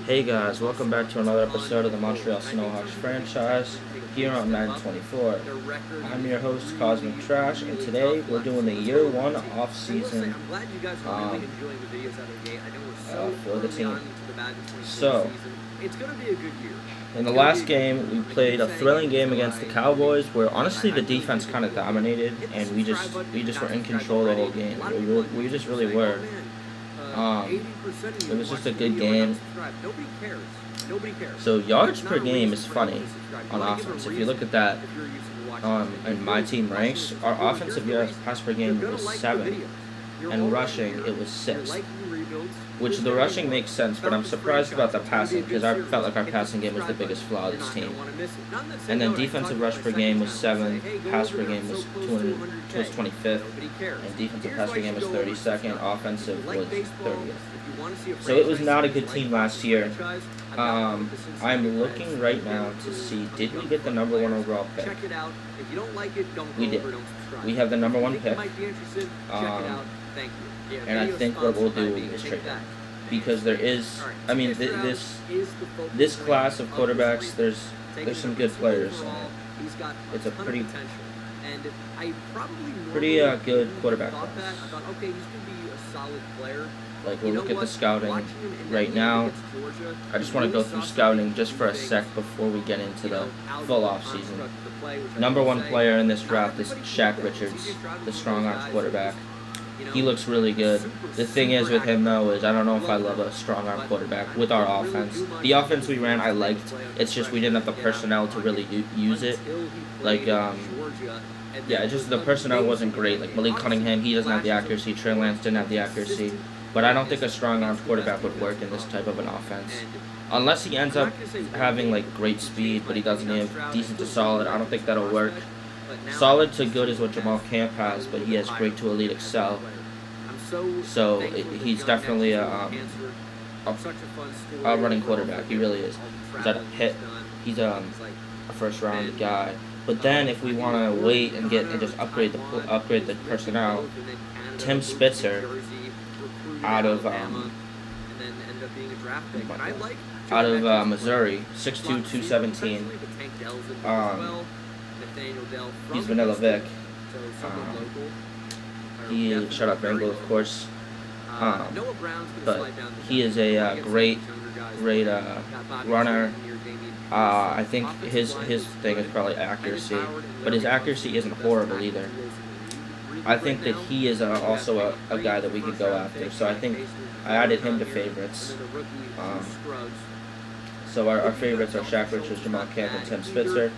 Hey guys, welcome back to another episode of the Montreal Snowhawks franchise here on Madden 24. I'm your host, Cosmic Trash, and today we're doing the year one off-season for the team. So, in the last game, we played a thrilling game against the Cowboys, where honestly the defense kind of dominated, and we just were in control the whole game. We just really were. It was just a good game. So yards per game is funny on offense. If you look at that in my team ranks, our offensive yards pass per game was 7, and rushing it was 6. Which the rushing makes sense, but I'm surprised about the passing because I felt like our passing game was the biggest flaw of this team. And then defensive rush per game was 7, pass per game was 25th, and defensive pass per game was 32nd, offensive was 30th. So it was not a good team last year. I'm looking right now to see, did we get the number 1 overall pick? We did. We have the number 1 pick. And I think what we'll do is trade that. Because there is, I mean, this class of quarterbacks, there's some good players in it. It's a pretty good quarterback class. Like, we'll look at the scouting right now. I just want to go through scouting just for a sec before we get into the full offseason. Number 1 player in this draft is Shaq Richards, the strong arm quarterback. He looks really good. The thing is with him, though, is I don't know if I love a strong-arm quarterback with our offense. The offense we ran, I liked. It's just we didn't have the personnel to really use it. Like, just the personnel wasn't great. Like, Malik Cunningham, he doesn't have the accuracy. Trey Lance didn't have the accuracy. But I don't think a strong-arm quarterback would work in this type of an offense. Unless he ends up having, like, great speed, but he doesn't have decent to solid, I don't think that'll work. Solid to good is what Jamal Camp has, but he has great to elite excel. So he's definitely a running quarterback. He really is. He's at a Pitt. He's a first round guy. But then if we want to wait and just upgrade the personnel, Tim Spitzer out of Missouri, 6'2", 217. He's Vanilla Vic. He shut up Bengal, of course. But he is a great runner. I think his thing is probably accuracy, but his accuracy isn't horrible either. I think that he is also a guy that we could go after. So I think I added him to favorites. So our favorites are Shaq Richards, Jamal Camp, and Tim Spitzer.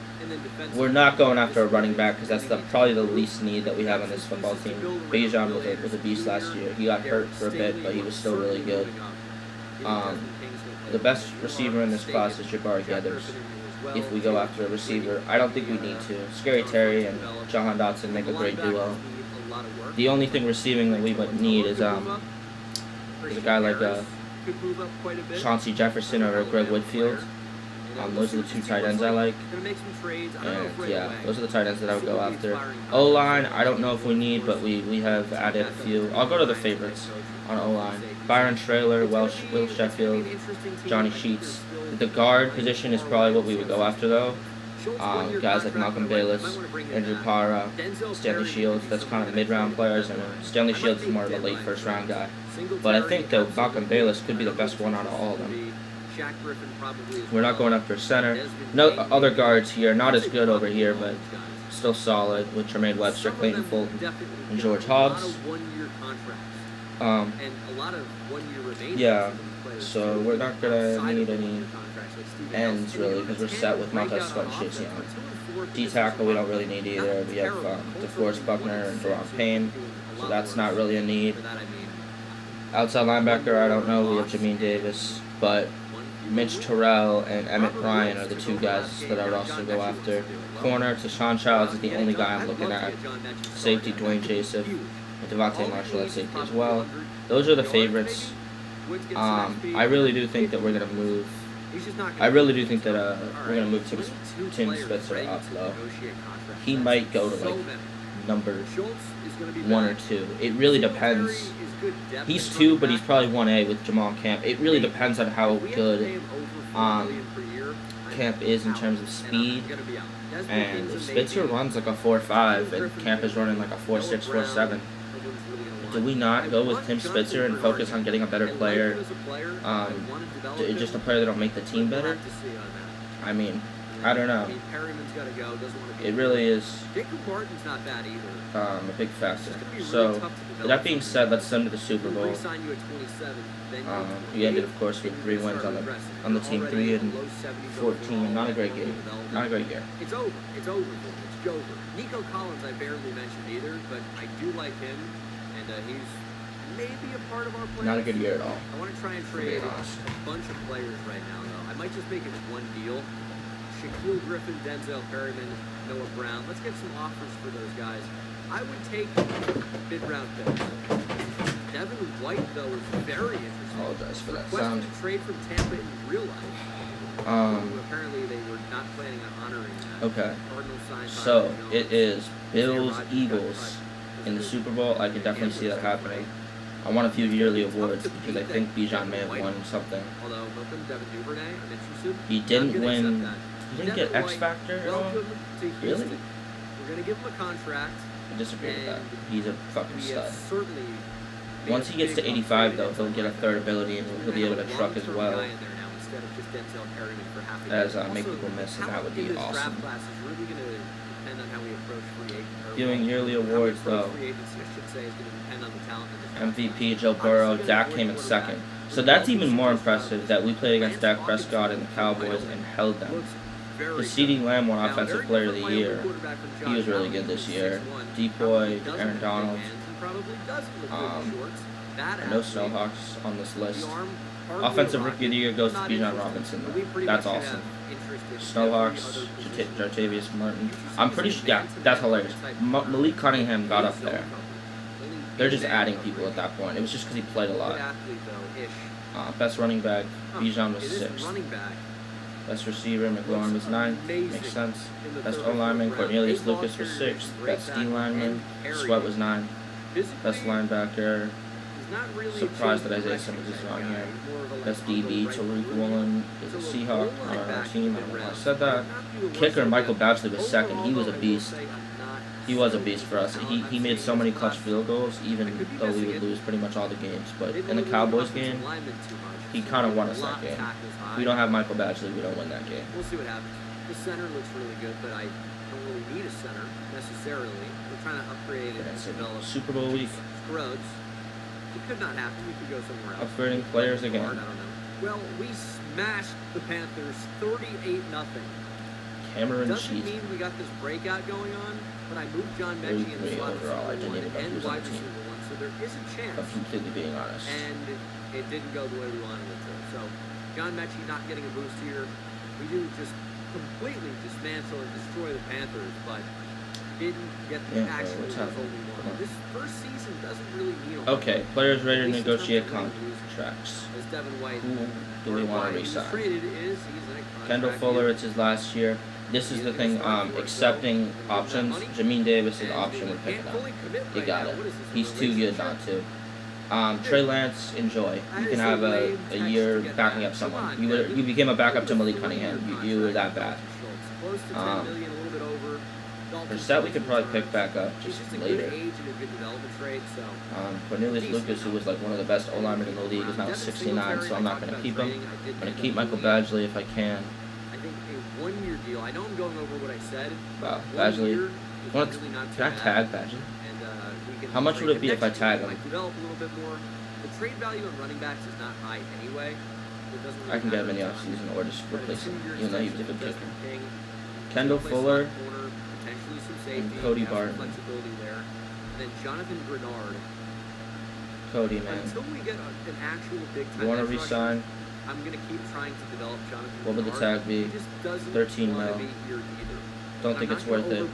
We're not going after a running back because that's probably the least need that we have on this football team. Bijan was a beast last year. He got hurt for a bit, but he was still really good. The best receiver in this class is Jabari Gathers. If we go after a receiver, I don't think we need to. Scary Terry and Jahan Dotson make a great duo. The only thing receiving that we would need is a guy like Chauncey Jefferson or Greg Whitfield. Those are the 2 tight ends I like. And yeah, those are the tight ends that I would go after. O-line, I don't know if we need, but we have added a few. I'll go to the favorites on O-line. Byron Traylor, Will Sheffield, Johnny Sheets. The guard position is probably what we would go after, though. Guys like Malcolm Bayless, Andrew Parra, Stanley Shields, that's kind of mid-round players, and Stanley Shields is more of a late first-round guy. But I think that Malcolm Bayless could be the best one out of all of them. We're not going after center. No other guards here, not as good over here, but still solid with Tremaine Webster, Clayton Fulton, and George Hobbs. So we're not going to need any ends, really, because we're set with Montez Sweat and Chase Young. D-tackle we don't really need either. We have DeForest Buckner and Deron Payne, so that's not really a need. Outside linebacker, I don't know. We have Jamin Davis, but Mitch Terrell and Emmett Bryan are the 2 guys that I would also go after. Corner, Tashawn Childs is the only guy I'm looking at. Safety, Dwayne Jacef, and Devontae Marshall at safety as well. Those are the favorites. I really do think that we're going to move. Tim Spitzer up, though. He might go to, like, number 1 or 2. It really depends. He's 2, but he's probably 1A with Jamal Camp. It really depends on how good Camp is in terms of speed. And if Spitzer runs like a 4.5 and Camp is running like a 4.6, 4.7, do we not go with Tim Spitzer and focus on getting a better player? Just a player that'll make the team better? I mean, I don't know. It really is a big factor. So, with that being said, let's send to the Super Bowl. We ended, of course, with 3 wins on the team, 3-14. Not a great game. Not a great year. It's over. It's over. It's over. Nico Collins, I barely mentioned either, but I do like him, and he's maybe a part of our plan. Not a good year at all. I want to try and trade a bunch of players right now, though. I might just make it one deal. Shaquille Griffin, Denzel Perryman, Noah Brown. Let's get some offers for those guys. I would take mid-round picks. Devin White, though, is very interesting. I apologize for that sound. sound. Trade from Tampa in real life. Apparently, they were not planning on honoring that. Okay. So, it is Bills, Eagles in the Super Bowl. I can definitely see that happening. I want a few yearly awards because I think Bijan may have won something. He didn't win. He didn't get X Factor at all? Really? We're going to give him a contract. I disagree with that. He's a fucking stud. Once he gets to 85, though, he'll get a third ability and he'll be able to truck as well as make people miss, and that would be awesome. Giving yearly awards, though. MVP, Joe Burrow. Dak came in second. So that's even more impressive that we played against Dak Prescott and the Cowboys and held them. The CeeDee Lamb won Offensive Player of the Year. He was really good this year. Depoy, Aaron Donald. No Snowhawks on this list. Offensive Rookie of the Year goes to Bijan Robinson. That's awesome. Snowhawks, Jartavius Martin. I'm pretty sure, yeah, that's hilarious. Malik Cunningham got up there. They're just adding people at that point. It was just because he played a lot. Best running back, Bijan was 6th. Best receiver, McLaurin was 9th. Makes sense. Best O-lineman, Cornelius Lucas was 6th. Best D-lineman, Sweat was 9th. Best linebacker, surprised that Isaiah Simmons is on here. Best DB, Tariq Woolen is a Seahawk on our team. I don't know why I said that. Kicker, Michael Batchley was 2nd. He was a beast. He was a beast for us. He made so many clutch field goals, even though we would lose pretty much all the games. But in the Cowboys game, he kind of won us that game. We don't have Michael Batchley, we don't win that game. We'll see what happens. The center looks really good, but I don't really need a center necessarily. We're trying to upgrade and develop. Super Bowl week. Scruggs. It could not happen. We could go somewhere else. Upgrading players again. I don't know. Well, we smashed the Panthers 38-0. Cameron Doesn't mean we got this breakout going on, but I moved John Mechie in the slot overall. I didn't even know he was on the team. So there is a chance. I'm completely being honest. And it didn't go the way we wanted it to. So John Mechie not getting a boost here. We do just completely dismantle and destroy the Panthers, but didn't get the actual result we wanted. This first season doesn't really mean a lot. Okay, players ready to negotiate contracts. Who do we want to re-sign? Kendall Fuller, it's his last year. This is the thing, accepting options. Jamin Davis is an option we're picking up. You got it. He's too good not to. Trey Lance, enjoy. You can have a year backing up someone. You became a backup to Malik Cunningham. You were that bad. Brissett we could probably pick back up just later. Cornelius Lucas, who was like one of the best O-linemen in the league, is now 69, so I'm not going to keep him. I'm going to keep Michael Badgley if I can. I think a 1-year deal. I know I'm going over what I said. Wow, Badgley. Can I tag Badgley? How much would it be if I tag him? Develop a little bit more. The trade value on running backs is not high anyway. I can get him in the offseason or just replace him, even though he was a good kicker. Kendall Fuller and Cody Barton. And then Jonathan Grenard. Cody, man. Until we get an actual big time. You want to re-sign? I'm going to keep trying to develop Jonathan Grenard. What would the tag be? 13 mil. Don't think it's worth it.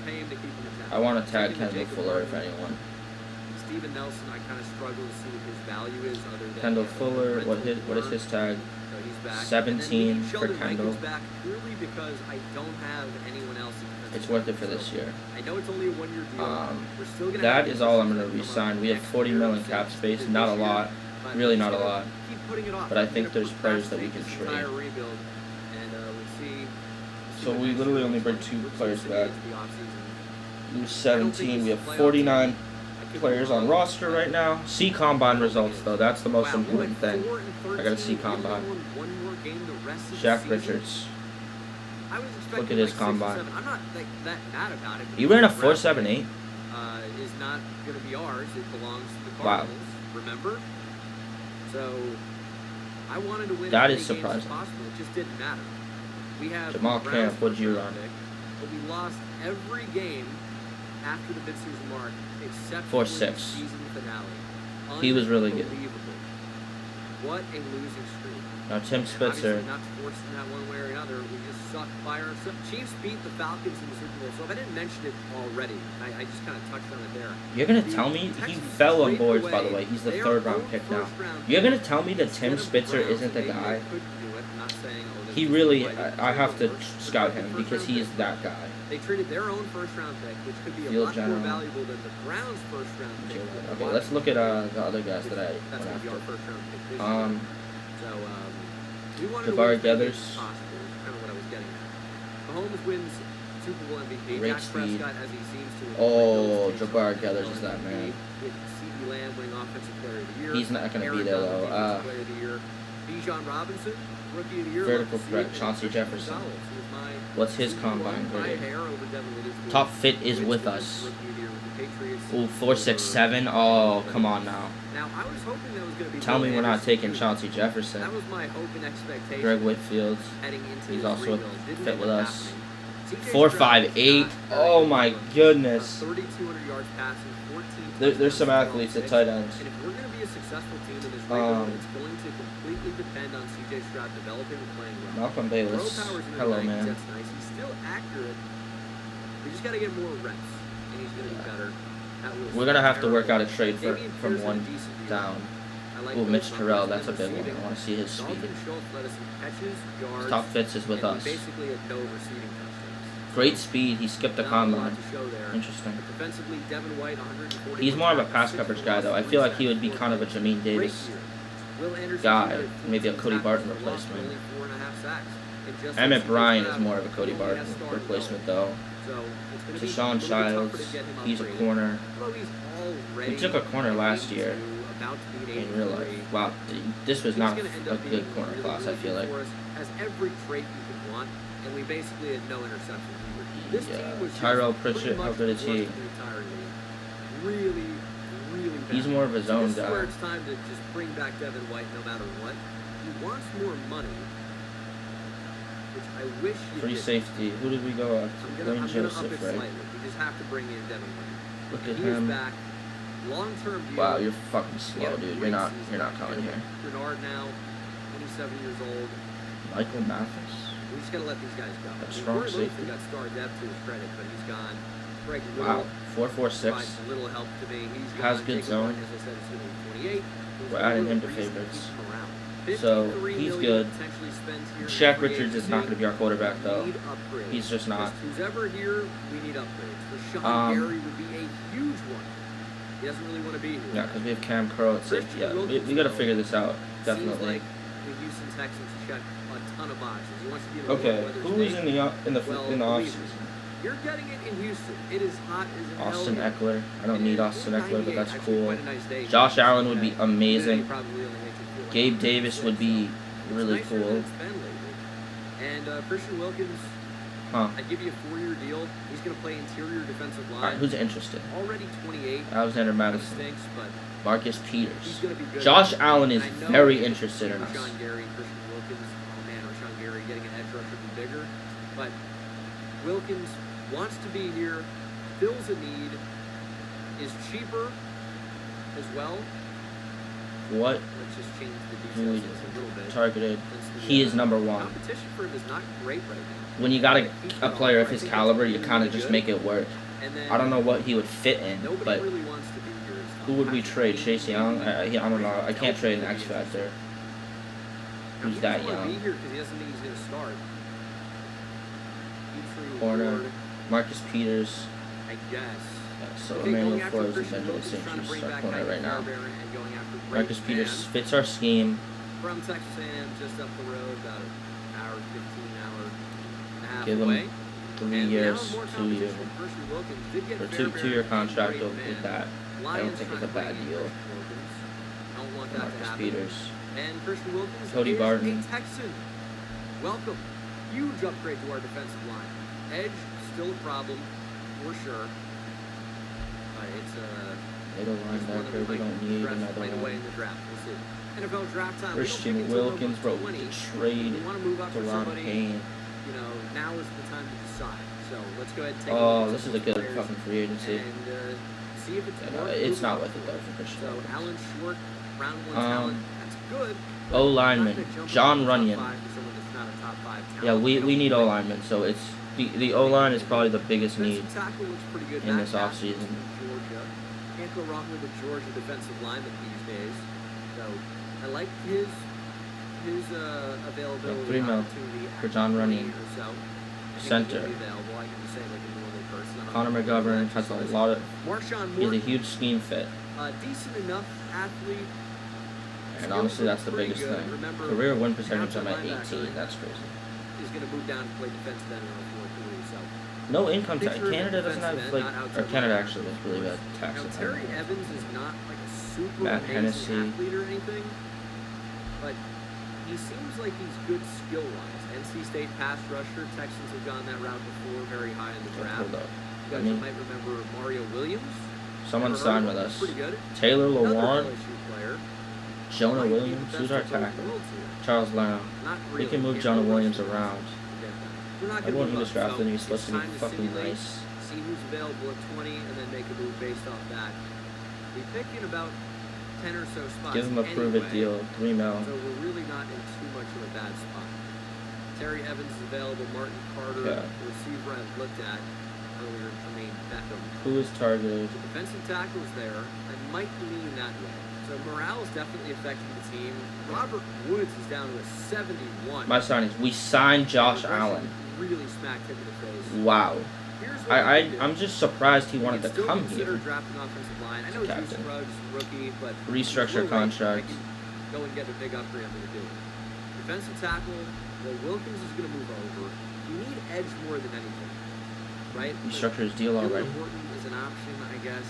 I want to tag Kendall Fuller if anyone. Steven Nelson, I kind of struggle to see what his value is other than Kendall Fuller, what is his tag? 17 for Kendall. Back purely because I don't have anyone else in It's worth it for this year. I know it's only a 1-year deal. We're still gonna That have is all I'm pieces going to that come re-sign. up We have next 40 year, million so cap space. this Not a year, lot. but Really we're not a just gonna lot. Keep putting it off. But I We're think gonna there's players that we procrastinate can this entire trade. rebuild, and we'll see. So we literally only bring 2 players back. The offseason. Lose 17. We have 49 players on roster right now. See combine results though. That's the most important thing. I gotta see combine. Shaq Richards. Look at his combine. I'm not that mad about it. He ran a 4.78. Is not going to be ours. It belongs to the Wow. Cardinals. Remember? So I wanted to win. That as is many games as surprising. possible. It just didn't matter. We have Jamal Browns Camp, what'd you first-round run? pick, but we lost every game after the midseason mark except 4.6. for the season finale. He was really good. Unbelievable. What a losing streak. Now Tim Spitzer. Obviously not forced in that one way or another. We just suck by ourselves. Chiefs beat the Falcons in the Super Bowl. So if I didn't mention it already, I just kind of touched on it there. You're gonna tell me he fell on boards, by the way. He's the 3rd round pick now. You're gonna tell me that Tim Spitzer isn't the guy? He really, I have to scout him because he is that guy. They traded their own first-round pick, which could be a Field lot general. more valuable than the Browns' first-round pick. Okay, let's look at the other guys that I That's went going to be our after. first-round pick this year. So, we wanted to Jabari win as many games Gathers. as possible, is kind of what I was getting at. Mahomes wins Super Bowl MVP. Great Dak speed. Prescott, as he seems to. Oh, Jabari Gathers is that man. With CeeDee Lamb winning Offensive Player of the Year. He's not gonna be Aaron there, Donald, though. Defensive Player of the Year. Bijan Robinson, Rookie of the Year. Vertical Love to see threat, it. Chauncey And Jefferson. Gonzalez, who was my What's his Super combine Bowl grade? by hair over Devin Witherspoon. Top fit is with Winston, us. Rookie of the Year with the Patriots. Ooh, 4.67. Oh, come on now. Now, I was hoping that was going to be. Tell me Will we're not Anderson taking Jr. Chauncey Jefferson. That was my hope and expectation. Greg Whitfield. Heading into He's this also rebuild. Didn't fit end with up us. happening. CJ 4.58. Stroud is not Oh very my good. goodness. 3,200 yards passing, 14. There's some touchdowns, athletes at 12 tight ends. And if we're going to be a successful team in this rebuild, it's going to completely depend on CJ Stroud developing and playing well. Malcolm Throw Bayless. power's in the Hello, leg, man. That's nice. He's still accurate. We just got to get more reps, and he's going to be better. We're gonna have to work out a trade Damian from Pierce one had a decent year. down. I like Ooh, those Mitch numbers. Terrell, And that's a then big one. receiving, I want to see his speed. Dalton Schultz led us in catches, yards, Top fits is with and we us. basically had no receiving touchdowns. Great speed. He skipped the Not a lot combine. to show there. Interesting. But defensively, Devin White, 140. He's more of a pass coverage guy, though. I feel like he would be kind of a Jamin Davis guy, maybe a Cody Barton replacement. Emmett Bryan is more of a Cody Barton replacement, though. Deshaun Childs, he's a corner. We took a corner last year in real life. Wow, this was not a good corner class, I feel like. Has every trait you could want, and we basically had no interceptions. This team was Tyrell just Pritchett, pretty how much good is the worst he? in the entire league. Really, really bad. He's more of a zone This is where guy. it's time to just bring back Devin White no matter what. He wants more money, which I wish you Free did. safety. Who did we go after? I'm Lane gonna up Joseph, it right? slightly. We just have to bring in Devin White. Look at He is him. back. Long-term deal. Wow, you're fucking He slow, had a dude. great You're season. not coming here. Bernard now, 27 years old. Michael Mathis. We just gotta let these guys go. That's I mean, strong Corey safety. Livingston got star depth to his credit, but he's gone. Greg Wow, Little 4.46. provides a little help to me. He's Has gone. good Jacob zone. Martin, as I said, is gonna be 28. There's We're no adding real him to reason favorites. keep him around. So, 53 he's million good. potentially spent here in Shaq free Richards is agency. not going to be our quarterback, though. We need upgrades. He's just not. Who's ever here, we need upgrades. Rashawn Gary would be a huge one. He doesn't really want to be here. Yeah, because we have Cam Curl at safety. Yeah, we got to figure this out. Seems Definitely. like the Houston Texans check a ton of boxes. He wants to be in a Okay, warm weather who's state. in the Well, off believe me, season? You're getting it in Houston. It is hot as hell. Austin here. Eckler. I don't need Austin Eckler, but that's Actually, cool. quite a nice day. Josh Allen would be Humidity amazing. probably only makes it feel like Gabe Davis would be 106. really It's nicer than cool. it's been lately. And Christian Wilkins, Huh. I give you a 4-year deal. He's going to play interior defensive line. Alright, who's interested? Already 28. Alexander Kind of Madison. stinks, but Marcus he's Peters. going to be good. Josh Allen is And I know very interested in us. Rashawn Gary, Christian Wilkins. Oh man, Rashawn Gary getting an edge rusher would be bigger. But Wilkins wants to be here, fills a need, is cheaper as well. What Let's just change the do we details just a little bit. targeted? Since the, He is number one. competition for him is not great right now. When you got He's a got player of I his think caliber, that's you really, kind of really just good. make it work. And then I don't know what he would fit in, nobody but really wants to be here. Is who would we Patrick trade? Queen. Chase Young? I don't know. I can't trade an X Factor. Who's that He doesn't want to young? be here because he doesn't think he's going to start. Petrie, Corner. Ward, Marcus Peters. I guess. Yeah, so Okay, Emmanuel going after Flores and Christian Benjamin Wilkins, St. trying to Just bring our back corner Michael right now. Fairbairn and going after Marcus Brayton Peters Mann fits our scheme. from Texas A&M, just up the road, about an hour, 15 hour and a half Give away. him 3 And years, now more 2 years, competition. Christian Wilkins did get or Fairbairn two-year and contract Brayton with Mann. that. I don't Lions think it's trying a to bring bad in deal. Christian Wilkins. Don't want that to Marcus happen. Peters. And Christian Wilkins Cody is Barton. a Texan. Welcome. Huge upgrade to our defensive line. Edge, still a problem, for sure. It's Middle linebacker, we don't need another right away in one. the draft. We'll see. NFL draft time. Christian Wilkins, bro, we could trade We want to move up for Deron somebody. Payne. You know, now is the time to decide. So let's go ahead and take a Oh, look at this some is a good players fucking free agency. and see if it's Yeah, worth it's moving not up worth it for. though for Christian So Wilkins. Alan Short, round one talent. That's good. but O not lineman, gonna jump John into the top Runyon. five for someone that's not a top five talent. Yeah, we don't need O think- lineman, so it's the O line is probably the biggest need. Defensive tackle looks pretty good. in Matt this Cass offseason. from Georgia. Can't go wrong with a Georgia defensive lineman these days. So I like his availability. 3 mil opportunity for at John 20 Runyon. or so. I think Center. he'll be available. I can just say like a normal person. I don't Connor know McGovern what has a exercise. lot of. Marshawn He's a Morton, huge scheme fit, decent enough athlete. and honestly, that's the Pretty biggest good. thing. Remember, Career win percentage outside I'm at linebacker 18. That's crazy. is going to move down to play defensive end in our 4-3. So No income tax. Picture Canada doesn't have defensive like, end, not or outside Canada linebacker. actually has really bad tax. now and Terry everything. Evans is not like a super Matt amazing Hennessy. athlete or anything, but he seems like he's good skill wise. NC State pass rusher. Texans have gone that route before, very high in the Okay, draft. hold up. You guys I mean, might remember Mario Williams. someone Never heard signed of with him. us. Pretty good. Taylor Another Lewan, LSU player. Jonah Might be the Williams. best Who's our of both tackle? worlds here. Charles Leno. Not We really. can move Can't Jonah go Williams rushing. around. Forget that. We're not gonna Everyone move he was up, drafted, so he's supposed to be it's time fucking simulate, nice. See who's available at 20, and then make a move based off that. We pick in about 10 or so spots. Give him a prove it anyway, deal. 3 mil. So we're really not in too much of a bad spot. Terry Evans is available. Martin Carter, Yeah. the receiver I've looked at earlier, Jermaine Beckham. Who is targeted? The defensive tackle's there. I might lean that way. So morale is definitely affecting the team. Robert Woods is down to a 71. My signings. We signed Josh And Russian Allen. really smacked him in the face. Wow. Here's what we can do. I'm just surprised he We wanted can to still come consider here. drafting offensive line. I know Juice Captain. Scruggs, rookie, but Restructure low rate. contract. I can go and get a big upgrade. I'm going to do it. Defensive tackle. Well, Wilkins is going to move over. You need edge more than anything, right? Restructure his deal Dylan already. Horton is an option, I guess.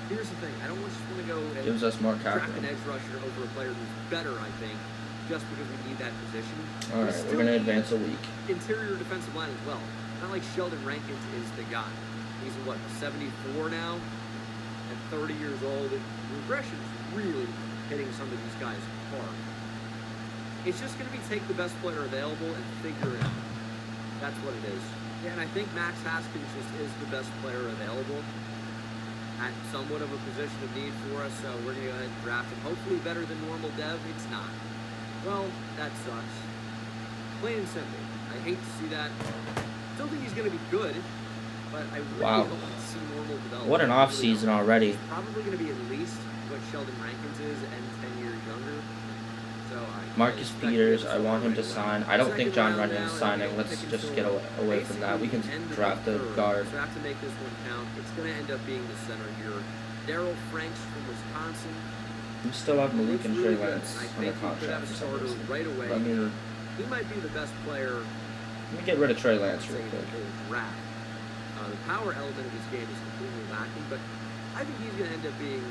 Here's the thing. I don't just want to go and Gives us more draft capital. an edge rusher over a player who's better, I think, just because we need that position. Alright, We we're still going to need advance a week. interior defensive line as well. Not like Sheldon Rankins is the guy. He's what, 74 now, and 30 years old. Regression is really hitting some of these guys hard. It's just going to be take the best player available and figure it out. That's what it is. Yeah, and I think Max Haskins just is the best player available at somewhat of a position of need for us. So we're going to go ahead and draft him. Hopefully better than normal dev. It's not. Well, that sucks. Plain and simple. I hate to see that. Still think he's going to be good, but I really Wow. don't see normal development. What an I off really season don't. already. He's probably going to be at least what Sheldon Rankins is and 10 years younger. So Marcus expect Peters, him to I want him to start right sign. away. I don't think Second John round Runyon now, is and signing. we'll Let's pick and just get sold away from that. We can basically end of draft the a third. guard. So I have to make this one count. It's going to end up being the center here. Daryl Franks from Wisconsin. We still have Malik Looks and really Trey good. Lance I under think he could contract have a for some starter reason. right away. Let me He might be the best player get rid of Trey Lance I'd say real in quick. the whole draft. The power element of his game is completely lacking, but I think he's going to end up being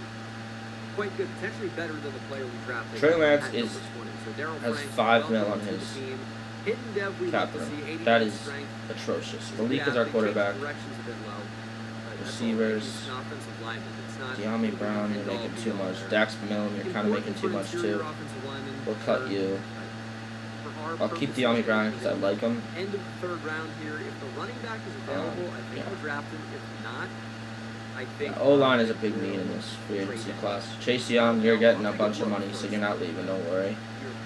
quite good, potentially better than the player we drafted. Trey Lance at is- number 20. So Daryl has Franks, 5 mil welcome on to the his team. Hidden dev we cap love to room. see. 80 That is strength. atrocious. He's Malik good is our athlete, quarterback. changes directions a bit low, but that's all. Receivers. He's an offensive lineman. It's not De'Ami Brown, you're end all, making be too all much. there. Dax Milne, you're kind of making too much too. We'll cut you. I'll keep De'Ami Brown because I like him. End of the third round here. If the running back is available, I think yeah. we'll draft him. If not, I think O-line is a big need in this free agency class. Chase Young, you're getting a bunch of money, so you're not leaving. Don't worry.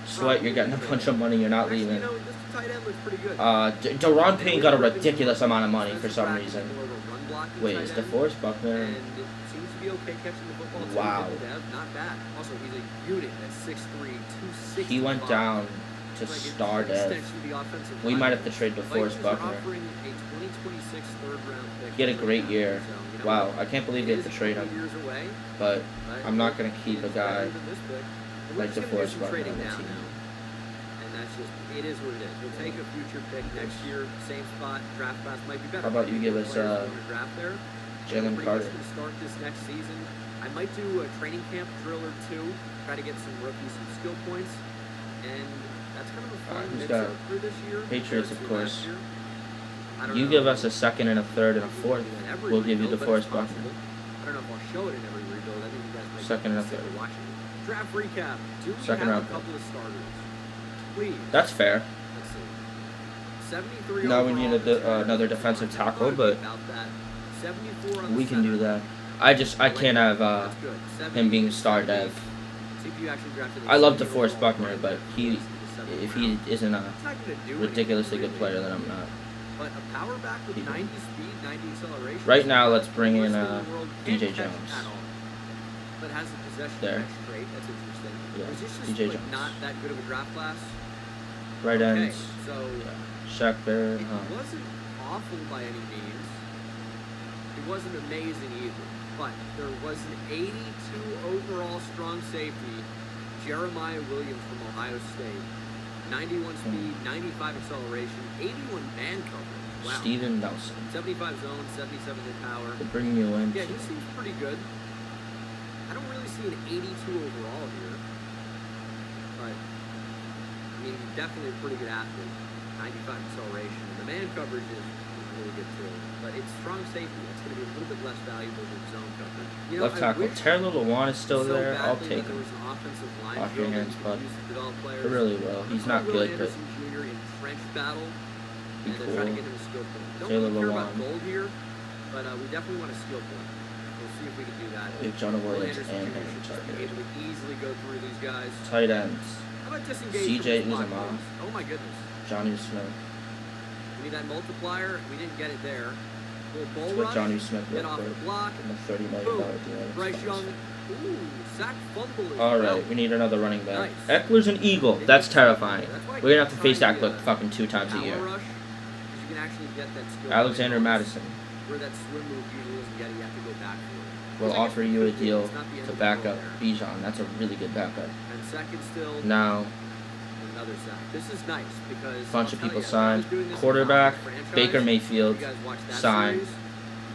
Sweat, you're getting a bunch of money. You're not Actually, leaving. you know, this tight end looks pretty good. Deron Payne got a ridiculous amount of money for some reason. More of a run-blocking Wait, tight is end, DeForest Buckner? and it seems to be okay catching the football. too. Wow. Hidden dev, not bad. Also, he's a unit at 6'3", 265. He went down to like it's star an dev. extension of the offensive We line. might have to trade Vikings DeForest are Buckner. offering a 2026 third-round pick. He had a great for year. him. So, you know, Wow, I can't believe it they have is to a trade couple him. years away, But but I'm not going to keep a it's guy better than this pick. And we're like just gonna do DeForest some Buckner trading on the down team. now. And that's just, it is what it is. We'll take a future pick next year, same spot, draft class might be better. How about you give us, Players going to draft there. Jalen We're pretty Carter? much going to start this next season. I might do a training camp drill or two, try to get some rookies some skill points, and that's kind of a fun who's mix-up got for this year. Patriots, compared of to course. last year. I don't You know. give us a second and a third and a fourth. In every We'll give you rebuild, but DeForest it's Buckner. possible. I don't know if I'll show it in every rebuild. I think you guys might Second and a get sick third. of watching it. Draft recap. Do we Second have round a couple of starters? Please. That's fair. Let's see. 73 Now we overall, need two another defensive tackle, about but that. 74 on the we can do center. that. I can't have That's good. him being star 78. dev. See if you actually drafted a I love 70 DeForest overall Buckner, running but back he versus the 7th if he round. isn't a It's not gonna do ridiculously anything, good player, really. then I'm not. But a power back with He- 90 speed, 90 acceleration. Right now, let's bring in Worst in the world, DJ can't catch Jones. at all. But has a possession There. catch trait. That's interesting. Yeah, Was this just DJ like Jones. not that good of a draft class? Right Okay, ends. so Shaq Barrett. it wasn't awful by any means. It wasn't amazing either. But there was an 82 overall strong safety, Jeremiah Williams from Ohio State. 91 speed, 95 acceleration, 81 man coverage. Wow. Steven Nelson. 75 zone, 77 hit power. To bring you in. Yeah, he seems pretty good. I don't really see an 82 overall here. But, I mean, he's definitely a pretty good athlete. 95 acceleration. And the man coverage is really good too. But it's strong safety. That's going to be a little bit less valuable than zone coverage. You know, Left tackle. Terry Lewan is still so there. I'll badly take that there him. was an offensive line Off your drill that hands, you bud. could use to develop players. I really will. He's not Will good, but Anderson Jr. in trench battle, be and they're trying to cool. get him a skill point. Don't Taylor really care about Lewan. gold here, but we definitely want a skill point. We'll see if we can do that. We have Jonah Will Williams Anderson and Jr. Henry should just be Target. able to easily go through these guys. Tight ends. How about disengage CJ from his block Uzomah. moves? Oh my goodness. Johnny Smith. We need that multiplier. We didn't get it there. Little bull Let's go rush. Johnny Smith Get real off quick. the block. And the $30 million Boom. deal. Bryce Young. Ooh, sack fumble as All well. right, we need another running back. Nice. Eckler's an Eagle. That's terrifying. That's why I We're gonna have to keep face trying Eckler the, fucking 2 times a power year. rush, 'cause you can actually get that skill Alexander point Madison. where that swim move usually doesn't get it. You have to go back for it. We'll Which I guess offer we you a could do. deal It's not the end to of the back world up there. Bijan. That's a really good backup. And second still, Now, another sack. This is nice because bunch I'll of tell people you, signed. I was doing this in Quarterback, college franchise. Baker Mayfield You guys watched that signed. series?